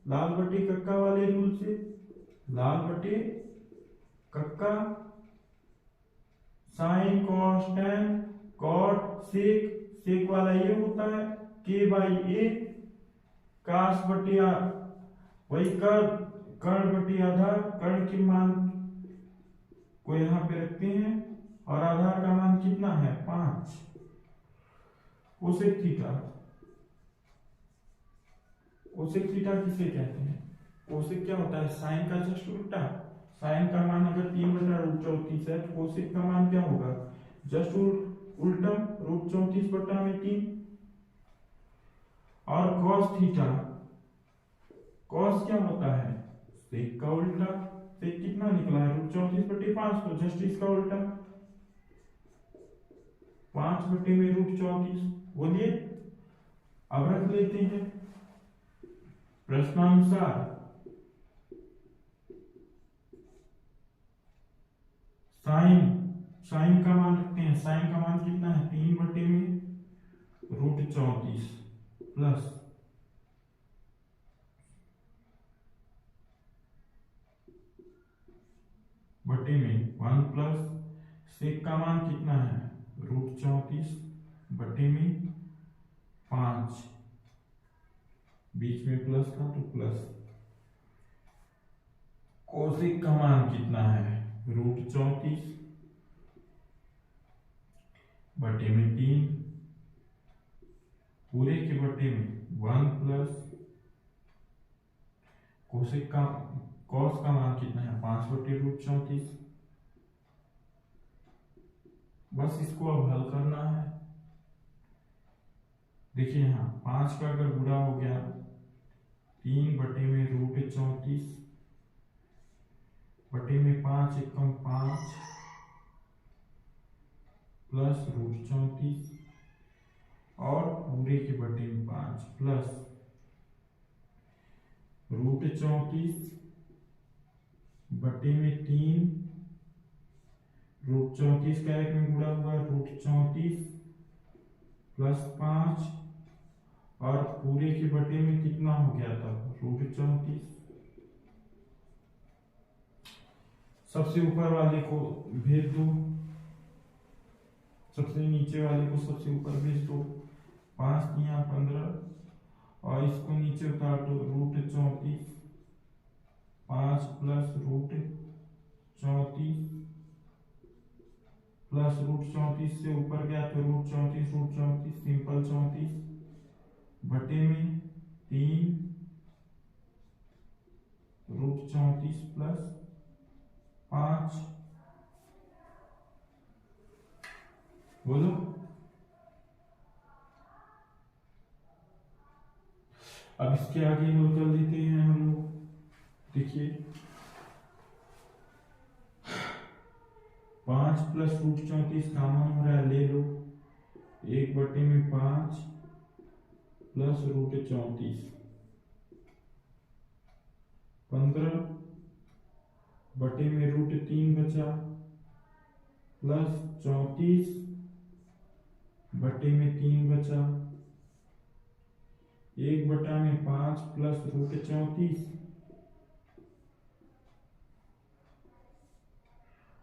लाल बट्टे कक्का वाले रूल से, लाल बट्टे कक्का, sine cos tan cot sec वाला ये होता है k/a, कास बट्टे वही कर्ण बट्टे आधार, कर्ण के मान को यहाँ पे रखते हैं और आधार का मान कितना है 5। कोसेक थीटा किसे कहते हैं, कोसेक क्या होता है साइन का जस्ट उल्टा। साइन का मान अगर 3/√34 है तो कोसेक का मान क्या होगा जस्ट उल्टा √34/3। और कॉस क्या होता है सेक का उल्टा। सेक कितना निकला है √34/5, तो जस्ट इसका उल्टा 5 में √34। बोलिए, अब रख लेते हैं प्रश्नानुसार साइन का मान रखते हैं। साइन का मान कितना है 3/√34 प्लस बटे में 1 प्लस सेक का मान कितना है √34 बटे में 5, बीच में प्लस था तो प्लस। कोसेक का मान कितना है √34, बटे में 3 पूरे के बटे में 1 प्लस कोसेक का कॉस का मान कितना है 5/√34। बस इसको अब हल करना है। देखिए यहाँ 5 का अगर गुणा हो गया 3/√34 बटे में 5 एकम 5 प्लस √34 और पूरे के बटे में 5 प्लस √34 बटे में 3 √34 का एक में गुणा हुआ √34 प्लस 5 और पूरे के बटे में कितना हो गया था √34। सबसे ऊपर वाले को भेज दो, सबसे नीचे वाले को सबसे ऊपर भेज दो। 5 तिया 15 और इसको नीचे उतार दो √34 5 प्लस √34 प्लस √34 से ऊपर गया तो √34 सिंपल 34 बटे में 3 √34 प्लस 5 बोलो। अब इसके आगे हल कर लेते हैं हम लोग। देखिए 5 प्लस √34 कॉमन हो रहा है, ले लो 1 बटे में 5 प्लस √34 15 बटे में √3 बचा प्लस 34 बटे में 3 बचा 1 बटा में 5 प्लस √34।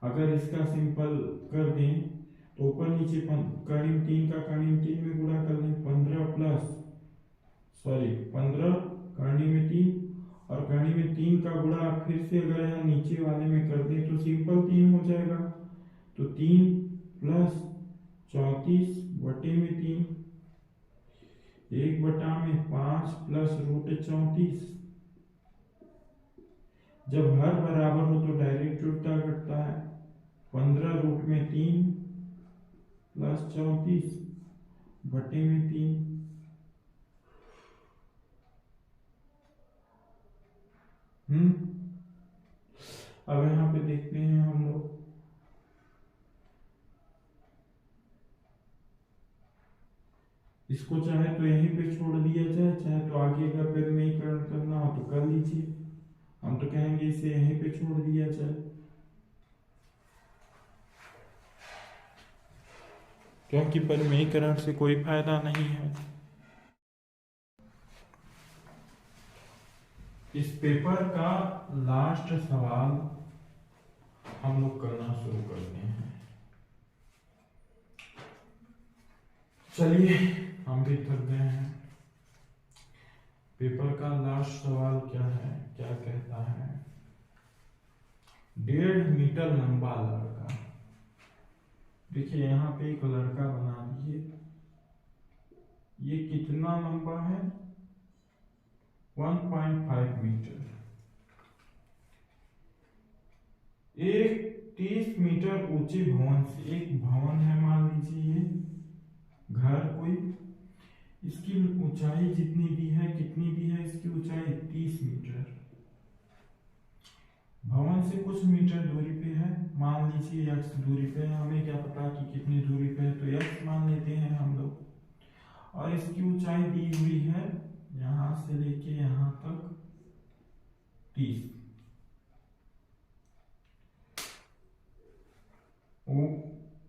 अगर इसका सिंपल कर दें तो ऊपर नीचे करीब 3 का करीब 3 में गुणा कर लें 15 करनी में 3 और करनी में 3 का गुणा फिर से अगर यहाँ नीचे वाले में कर दें तो सिंपल 3 हो जाएगा। तो 3 प्लस 34 बटे में 3 1 बटा में 5 प्लस √34। जब हर बराबर हो तो डायरेक्ट जुड़ता घटता है। 15 रूट में 3 प्लस 34 बटे में 3 अब यहाँ पे देखते हैं हम लोग इसको चाहे तो यहीं पे छोड़ दिया जाए, चाहे तो आगे का परिमेयीकरण करना हो तो कर लीजिए। हम तो कहेंगे इसे यहीं पे छोड़ दिया जाए, क्योंकि परिमेयीकरण से कोई फायदा नहीं है। इस पेपर का लास्ट सवाल हम लोग करना शुरू करते हैं। चलिए हम भी थक गए हैं। पेपर का लास्ट सवाल क्या है, क्या कहता है? 1.5 मीटर लंबा लड़का। देखिए यहाँ पे एक लड़का बना दिए, ये कितना लंबा है 1.5 मीटर। एक 30 मीटर ऊंचे भवन से, एक भवन है मान लीजिए ये घर कोई, इसकी ऊंचाई जितनी दी है, कितनी दी है इसकी ऊंचाई 30 मीटर। भवन से कुछ मीटर दूरी पे है, मान लीजिए x दूरी पे है। हमें क्या पता कि कितनी दूरी पे है, तो x मान लेते हैं हम लोग। और इसकी ऊंचाई दी हुई है यहां से लेके यहां तक 30।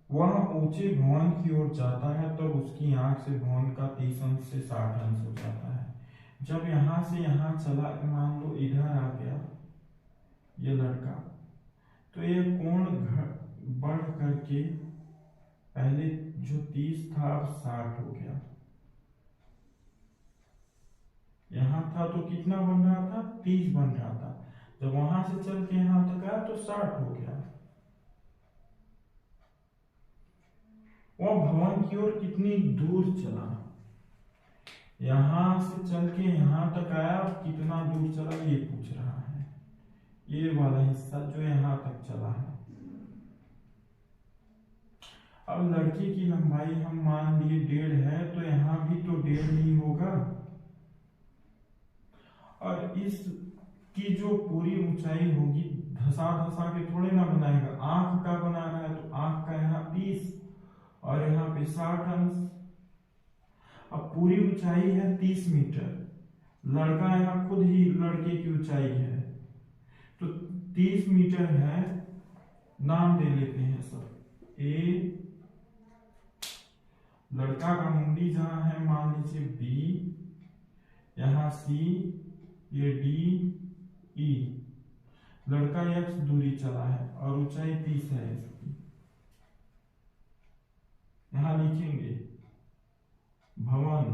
वह ऊंचे भवन की ओर जाता है तब उसकी आंख से भवन का 30 अंश से 60 अंश हो जाता है। जब यहां से यहां चला, मान लो इधर आ गया ये लड़का, तो ये कोण बढ़ करके पहले जो 30 था अब 60 हो गया। यहां था तो कितना बन रहा था 30 बन रहा था, जब वहां से चल के यहां तक आया तो 60 हो गया। वो भवन की ओर कितनी दूर चला, यहां से चल के यहां तक आया, कितना दूर चला ये पूछ रहा है। ये वाला हिस्सा जो यहां तक चला है। अब लड़के की लंबाई हम मान लिए 1.5 है, तो यहां भी तो 1.5 ही होगा। और इस की जो पूरी ऊंचाई होगी, धसा धसा के थोड़े ना बनाएगा, आंख का बना रहा है, तो आंख का यहाँ 30 और यहाँ पे 60 अंश। अब पूरी ऊंचाई है 30 मीटर, लड़का यहाँ खुद ही लड़के की ऊंचाई है, तो 30 मीटर है। नाम दे लेते हैं सब। ए, लड़का का मुंडी जहां है मान लीजिए बी, यहाँ सी, ये डी, ई। लड़का एक्स दूरी चला है और ऊंचाई 30 है इसकी। यहां लिखेंगे भवन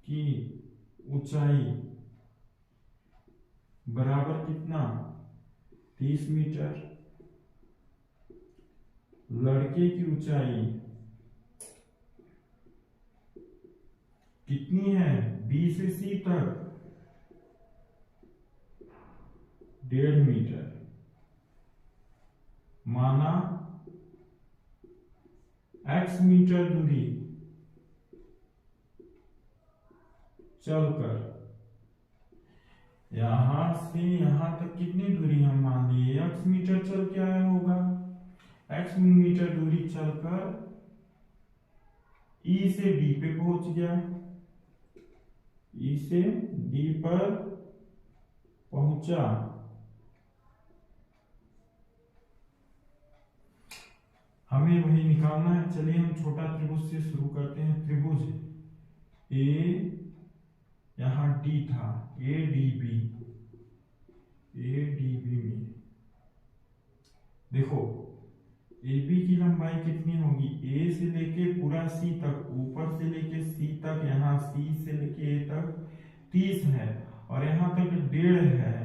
की ऊंचाई बराबर कितना, 30 मीटर। लड़के की ऊंचाई कितनी है, बी से सी तक 1.5 मीटर। माना x मीटर दूरी चलकर यहां से यहां तक कितनी दूरी हम मान लिए, x मीटर चल के आया होगा। x मीटर दूरी चलकर E से D पे पहुंच गया, E से D पर पहुंचा। हमें वही निकालना है। चलिए हम छोटा त्रिभुज से शुरू करते हैं। त्रिभुज ए, यहां डी था, A D B, A D B में देखो ए बी की लंबाई कितनी होगी, ए से लेके पूरा सी तक, ऊपर से लेके सी तक, यहाँ सी से लेके ए तक 30 है और यहाँ तक 1.5 है।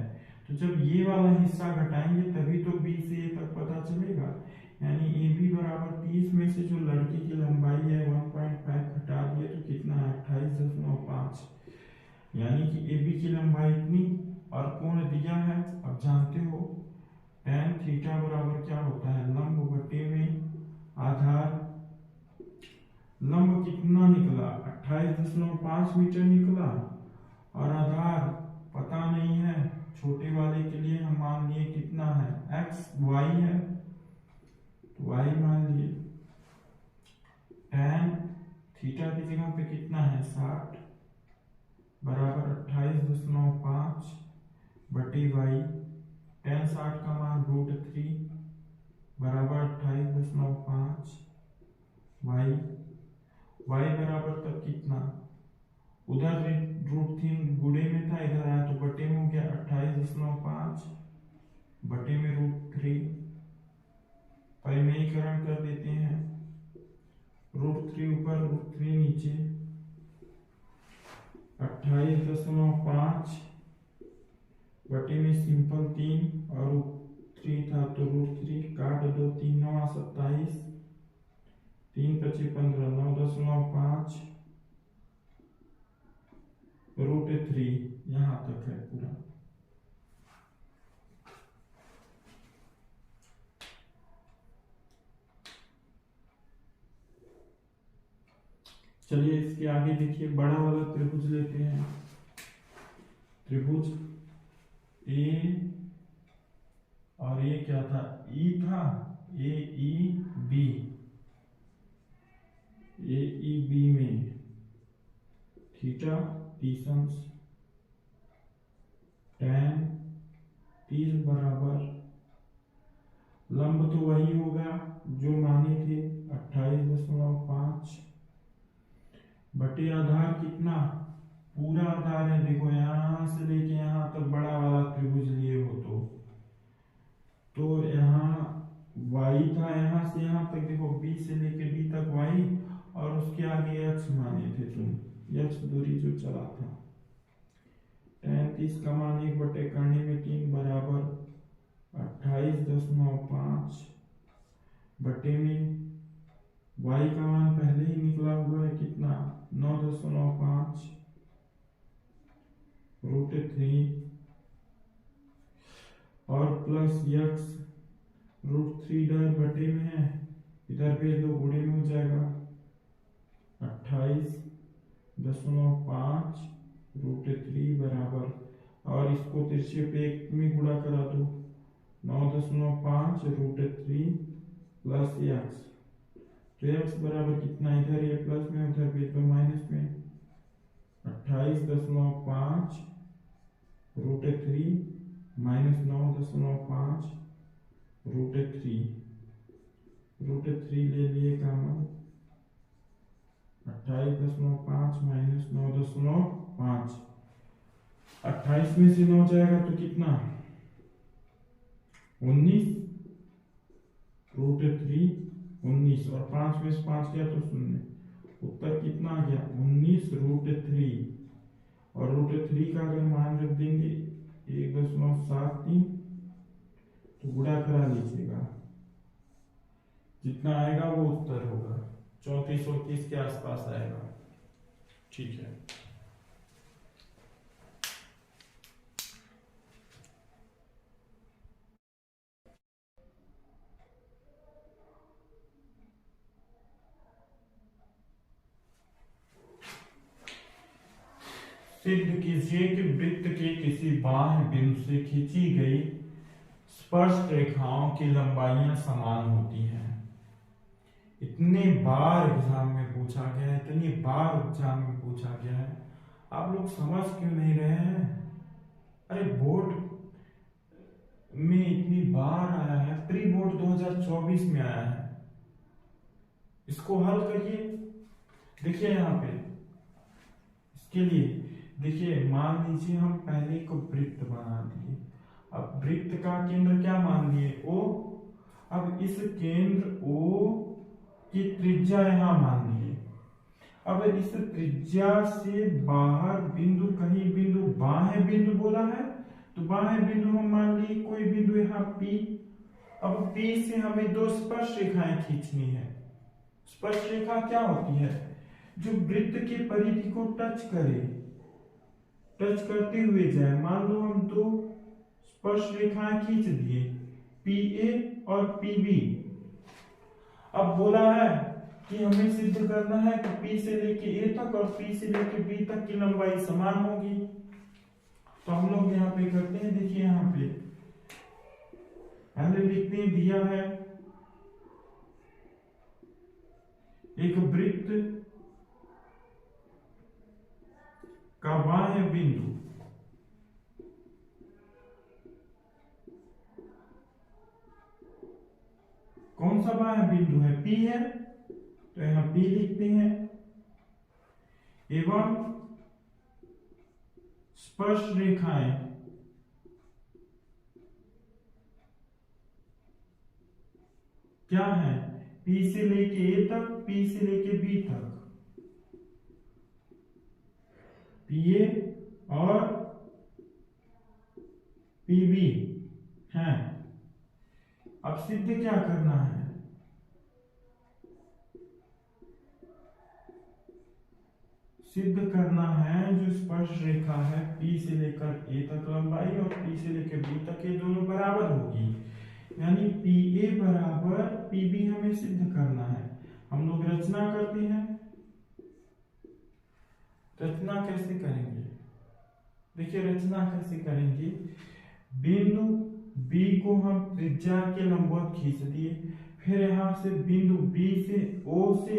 तो जब ये वाला हिस्सा घटाएंगे तभी तो बी से ए तक पता चलेगा। यानी ए बी बराबर 30 में से जो लड़के की लंबाई है 1.5 घटा दिए तो कितना है, 28.5। यानी कि ए बी की लंबाई इतनी और कोण दिया है। अब जानते हो tan थीटा बराबर क्या होता है, लंब बटे में आधार। लंब कितना निकला, 28.5 मीटर निकला और आधार पता नहीं है, छोटे वाले के लिए हम मान लिए कितना है, x y है तो y मान लिए। tan थीटा की जगह पे कितना है, 60 बराबर 28.5 बटे y। tan 60 का मान √3 बराबर 28.5 y। y बराबर तब कितना, उधर √3 गुणे में था, इधर आया तो बटे में हो गया, 28.5 बटे में √3। परिमेयीकरण कर देते हैं, √3 ऊपर √3 नीचे, 28.5 बटे में सिंपल 3 और 3 था तो √3, काट दो, 3 9 27, 3 5 15, 9.5 √3। यहां तक है पूरा। चलिए इसके आगे देखिए, बड़ा वाला त्रिभुज लेते हैं। त्रिभुज ए और ये क्या था, ई था, ए ई बी। ए ई बी में थीटा 30 अंश, tan 30 बराबर लंब तो वही होगा जो माने थे 28.5 बटे आधार कितना, पूरा आधार है। देखो यहां से लेके यहां तक बड़ा वाला त्रिभुज लिए हो तो यहाँ y था, यहाँ से यहाँ तक देखो b से लेके d तक y और उसके आगे x माने थे तुम, x दूरी जो चला था। tan 30 का मान 1 बटे करने में 3 बराबर 28.5 बटे में y का मान पहले ही निकला हुआ है कितना 9.5 √3 और प्लस x √3 डर बटे में है, इधर भेज दो गुणे में हो जाएगा 28.5 √3 बराबर, और इसको तिरछे पे एक में गुणा करा दो 9.5 √3 प्लस x, तो x बराबर कितना, इधर ये प्लस में उधर भेज दो माइनस में 28.5 √3 माइनस 9.5 √3 ले लिए कॉमन 28.5 माइनस 9.5, 28 में से 9 जाएगा तो कितना 19 √3 19, और 5 में से 5 गया तो 0, उत्तर कितना आ गया 19 √3, और √3 का अगर मान रख देंगे 1.73 तो गुणा करा लीजिएगा, जितना आएगा वो उत्तर होगा 3430 के आसपास आएगा। ठीक है, सिद्ध कीजिए कि वृत्त के किसी बाह्य बिंदु से खींची गई स्पर्श रेखाओं की लंबाइयां समान होती हैं। इतने बार एग्जाम में पूछा गया है, इतनी बार एग्जाम में पूछा गया है, आप लोग समझ क्यों नहीं रहे हैं? अरे बोर्ड में इतनी बार आया है, प्री बोर्ड 2024 में आया है, इसको हल करिए। देखिए यहाँ पे इसके लिए देखिए, मान लीजिए हम पहले को वृत्त बना दिए, अब वृत्त का केंद्र क्या मान लिए O, अब इस केंद्र O की त्रिज्या यहां मान लिए, अब इस त्रिज्या से बाहर बिंदु, कहीं बिंदु बाह्य बिंदु बोला है तो बाह्य बिंदु हम मान लिए कोई बिंदु यहाँ P, अब P से हमें दो स्पर्श रेखाएं खींचनी है। स्पर्श रेखा क्या होती है? जो वृत्त के परिधि को टच करे, टच करते हुए जाए। मान लो हम दो स्पर्श रेखाएं खींच दिए PA और PB। अब बोला है कि हमें सिद्ध करना है कि P से लेके A तक और P से लेके B तक की लंबाई समान होगी। तो हम लोग यहाँ पे करते हैं, देखिए यहाँ पे पहले लिखते हैं, दिया है एक वृत्त का बाह्य बिंदु कौन सा बाह्य बिंदु है? P है, तो यहां P लिखते हैं, एवं स्पर्श रेखाएं क्या है? P से लेके A तक, P से लेके B तक, PA और PB हैं। अब सिद्ध क्या करना है? सिद्ध करना है जो स्पर्श रेखा है P से लेकर A तक लंबाई और P से लेकर B तक, ये दोनों बराबर होगी, यानी PA बराबर PB हमें सिद्ध करना है। हम लोग रचना करते हैं, रचना कैसे करेंगे? देखिए रचना कैसे करेंगे, बिंदु B को हम त्रिज्या के लंबवत खींच दिए, फिर यहाँ से बिंदु B से O से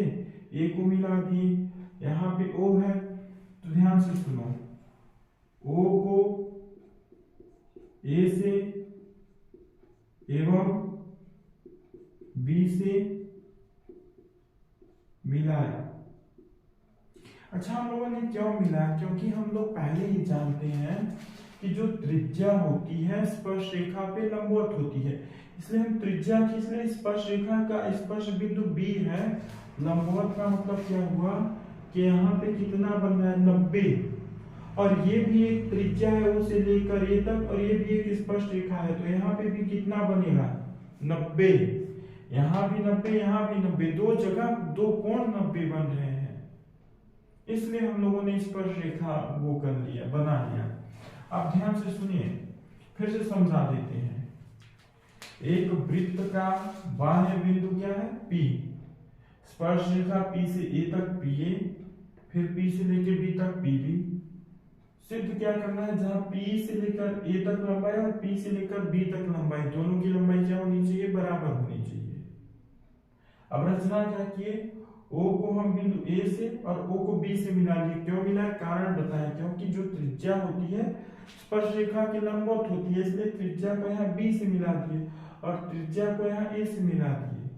A को मिला दिए, यहाँ पे O है तो ध्यान से सुनो, O को A से एवं B से मिलाया। अच्छा, हम लोगों ने क्यों मिला? क्योंकि हम लोग पहले ही जानते हैं कि जो त्रिज्या होती है स्पर्श रेखा पे लंबवत होती है, इसलिए हम त्रिज्या खींच रहे। स्पर्श रेखा का स्पर्श बिंदु B है, लंबवत का मतलब क्या हुआ कि यहाँ पे कितना बन रहा है 90, और ये भी एक त्रिज्या है O से लेकर A तक, और ये भी एक स्पर्श रेखा है, तो यहाँ पे भी कितना बनेगा 90, यहाँ भी 90, यहाँ भी 90, दो जगह दो कोण 90 बन रहे हैं, इसलिए हम लोगों ने स्पर्श रेखा वो कर लिया, बना लिया। अब ध्यान से सुनिए, फिर से समझा देते हैं। एक वृत्त का बाह्य बिंदु क्या है? P। स्पर्श रेखा P से A तक PA, फिर P से लेकर B तक PB। सिद्ध क्या करना है? जहां P से लेकर A तक लंबाई और P से लेकर B तक लंबाई, दोनों की लंबाई क्या होनी चाहिए? बराबर होनी चाहिए। अब रचना क्या किए? O को हम बिंदु A से और O को B से मिला लिए। क्यों मिला? कारण बताएं। क्योंकि जो त्रिज्या होती है स्पर्श रेखा के लंबवत होती है, इसलिए त्रिज्या को यहाँ B से मिला दिए और त्रिज्या को यहाँ A से मिला दिए।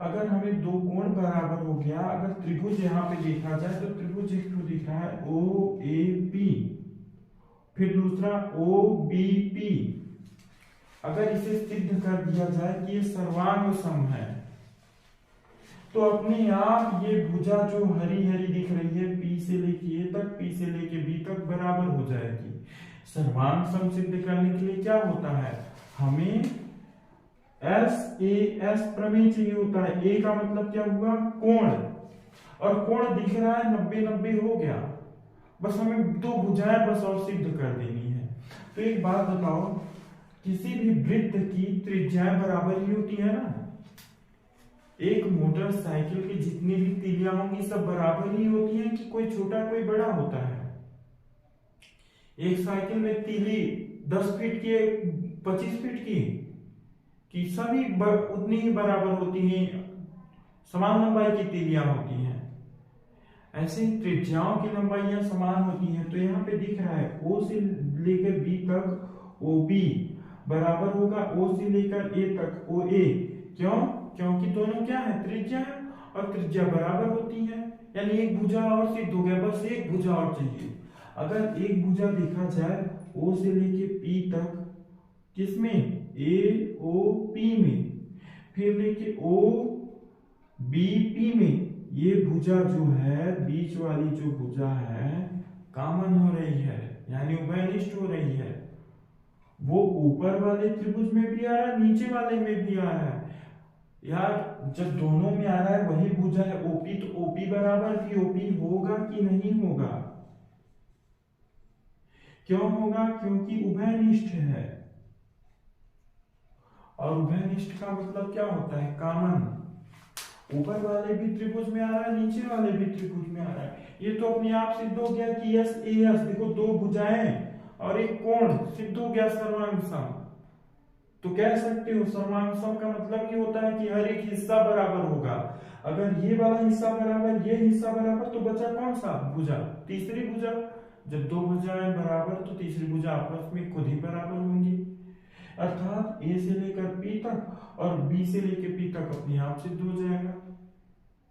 अगर हमें दो कोण बराबर हो गया, अगर त्रिभुज यहाँ पे देखा जाए तो त्रिभुज एक तो दिख रहा है OAP, फिर दूसरा OBP। अगर इसे सिद्ध कर दिया जाए कि ये सर्वांग सम है, तो अपने आप ये भुजा जो हरी हरी दिख रही है P से लेके A तक, P से लेके B तक बराबर हो जाएगी। सर्वांग सम सिद्ध करने के लिए क्या होता है? हमें SAS प्रमेय चाहिए होता है। A का मतलब क्या हुआ? कोण, और कोण दिख रहा है 90-90 हो गया, बस हमें दो भुजाएं बस और सिद्ध कर देनी है। तो एक बात बताओ, किसी भी वृत्त की त्रिज्याएं बराबर ही होती है ना? एक मोटरसाइकिल की जितनी भी तीलियां होंगी सब बराबर ही होती हैं कि कोई छोटा कोई बड़ा होता है? एक साइकिल में तीली 10 फीट की, 25 फीट की, कि सभी उतनी ही बराबर होती हैं, समान लंबाई की तीलियां होती हैं। ऐसे ही त्रिज्याओं की लंबाइयां समान होती हैं। तो यहाँ पे दिख रहा है O से लेकर B तक OB बराबर होगा O से लेकर A तक OA। क्यों? क्योंकि दोनों क्या है? त्रिज्या है, और त्रिज्या बराबर होती है, यानी एक भुजा और सिद्ध हो गया, बस एक भुजा और चाहिए। अगर एक भुजा देखा जाए O से लेके P तक, किसमें? AOP में, फिर लेके OBP में, ये भुजा जो है बीच वाली जो भुजा है कॉमन हो रही है, यानी उभयनिष्ठ हो रही है। वो ऊपर वाले त्रिभुज में भी आ रहा है, नीचे वाले में भी आ रहा है। यार जब दोनों में आ रहा है वही भुजा है OP, तो OP बराबर POP होगा कि नहीं होगा? क्यों होगा? क्योंकि उभयनिष्ठ है, और उभयनिष्ठ का मतलब क्या होता है? कॉमन। ऊपर वाले भी त्रिभुज में आ रहा है, नीचे वाले भी त्रिभुज में आ रहा है। ये तो अपने आप सिद्ध हो गया कि SAS, देखो दो भुजाएं और एक कोण, सिद्ध हो गया सर्वांग सम। तो कह सकते हो सर्वांग सम का मतलब ये होता है कि हर एक हिस्सा बराबर होगा। अगर ये वाला हिस्सा बराबर, ये हिस्सा बराबर, तो बचा कौन सा? भुजा, तीसरी भुजा। जब दो भुजाएं बराबर, तो तीसरी भुजा आपस में खुद ही बराबर होंगी, अर्थात A से लेकर P तक और B से लेकर P तक अपने आप सिद्ध हो जाएगा।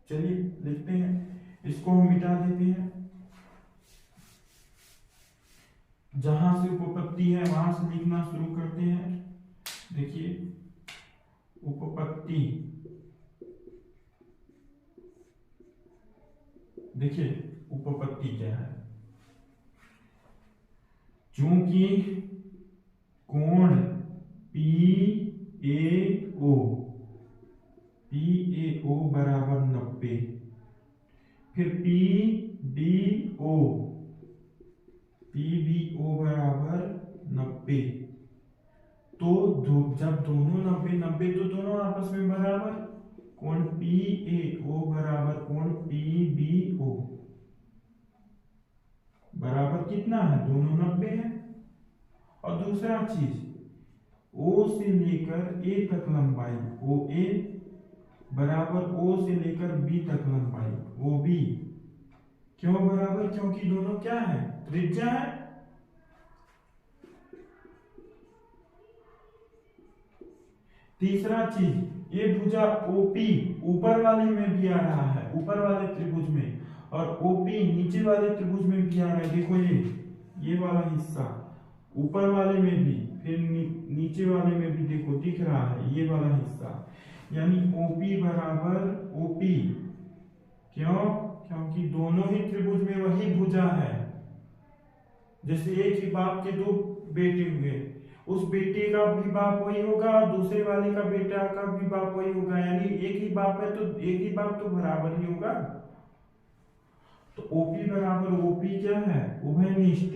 चलिए लिखते हैं, इसको हम मिटा देते हैं। जहां से उपपत्ति है वहां से लिखना शुरू करते हैं। देखिए उपपत्ति, देखिए उपपत्ति क्या है? चूंकि कोण PAO बराबर 90, फिर PBO बराबर 90, तो जब दोनों 90-90, तो दोनों आपस में बराबर। कोण PAO बराबर कोण PBO बराबर कितना है? दोनों 90 है। और दूसरा चीज, O से लेकर A तक लंबाई OA बराबर O से लेकर B तक लंबाई OB। क्यों बराबर? क्योंकि दोनों क्या है? त्रिज्या है। तीसरा चीज, ये भुजा OP ऊपर वाले में भी आ रहा है, ऊपर वाले त्रिभुज में, और OP नीचे वाले त्रिभुज में भी आ रहा है। देखो ये वाला हिस्सा ऊपर वाले में भी, फिर नीचे वाले में भी देखो दिख रहा है ये वाला हिस्सा, यानी OP बराबर OP। क्यों? क्योंकि दोनों ही त्रिभुज में वही भुजा है। जैसे एक ही बाप के दो बेटे हुए, उस बेटे का भी बाप वही होगा और दूसरे वाले का बेटा का भी बाप वही होगा, यानी एक ही बाप है तो एक ही बाप तो बराबर ही होगा। तो ओपी बराबर ओपी क्या है, उभयनिष्ठ।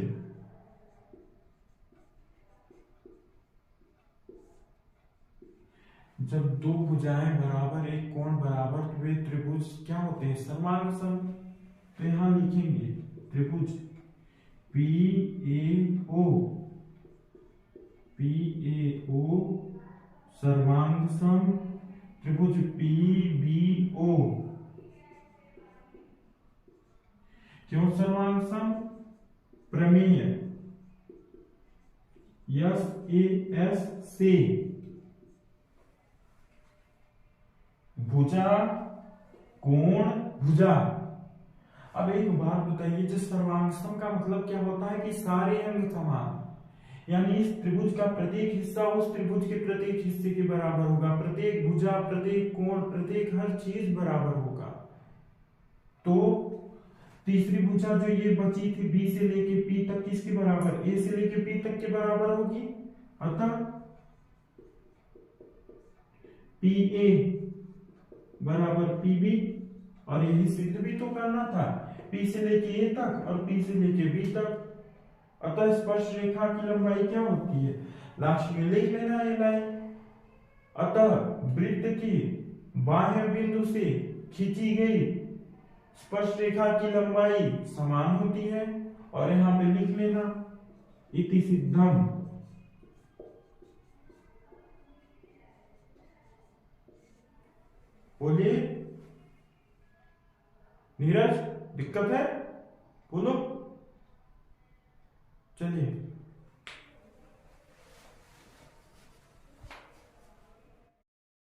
जब दो भुजाएं बराबर एक कोण बराबर तो वे त्रिभुज क्या होते हैं, सर्वांग सम। तो यहां लिखेंगे त्रिभुज पी ए ओ सर्वांग सम, त्रिभुज पी बी ओ क्यों सर्वांग सम, प्रमेय यस ए एस से भुजा कोण भुजा। अब एक बात बताइए, जो सर्वांग सम का मतलब क्या होता है कि सारे अंग समान, यानी इस त्रिभुज का प्रत्येक हिस्सा उस त्रिभुज के प्रत्येक हिस्से के बराबर होगा, प्रत्येक भुजा प्रत्येक कोण प्रत्येक हर चीज बराबर होगा। तो तीसरी भुजा जो ये बची थी बी से लेके पी तक किसके बराबर, ए से लेके पी तक के बराबर होगी। अतः पी ए बराबर पी बी, और यही सिद्ध भी तो करना था, पी से लेके ए तक और पी से लेके बी तक। अतः स्पर्श रेखा की लंबाई क्या होती है, लास्ट में लिख लेना ये लाइन। अतः वृत्त की बाह्य बिंदु से खींची गई स्पर्श रेखा की लंबाई समान होती है, और यहां पे लिख लेना इति सिद्धम। बोलिए नीरज, दिक्कत है बोलो, चलिए।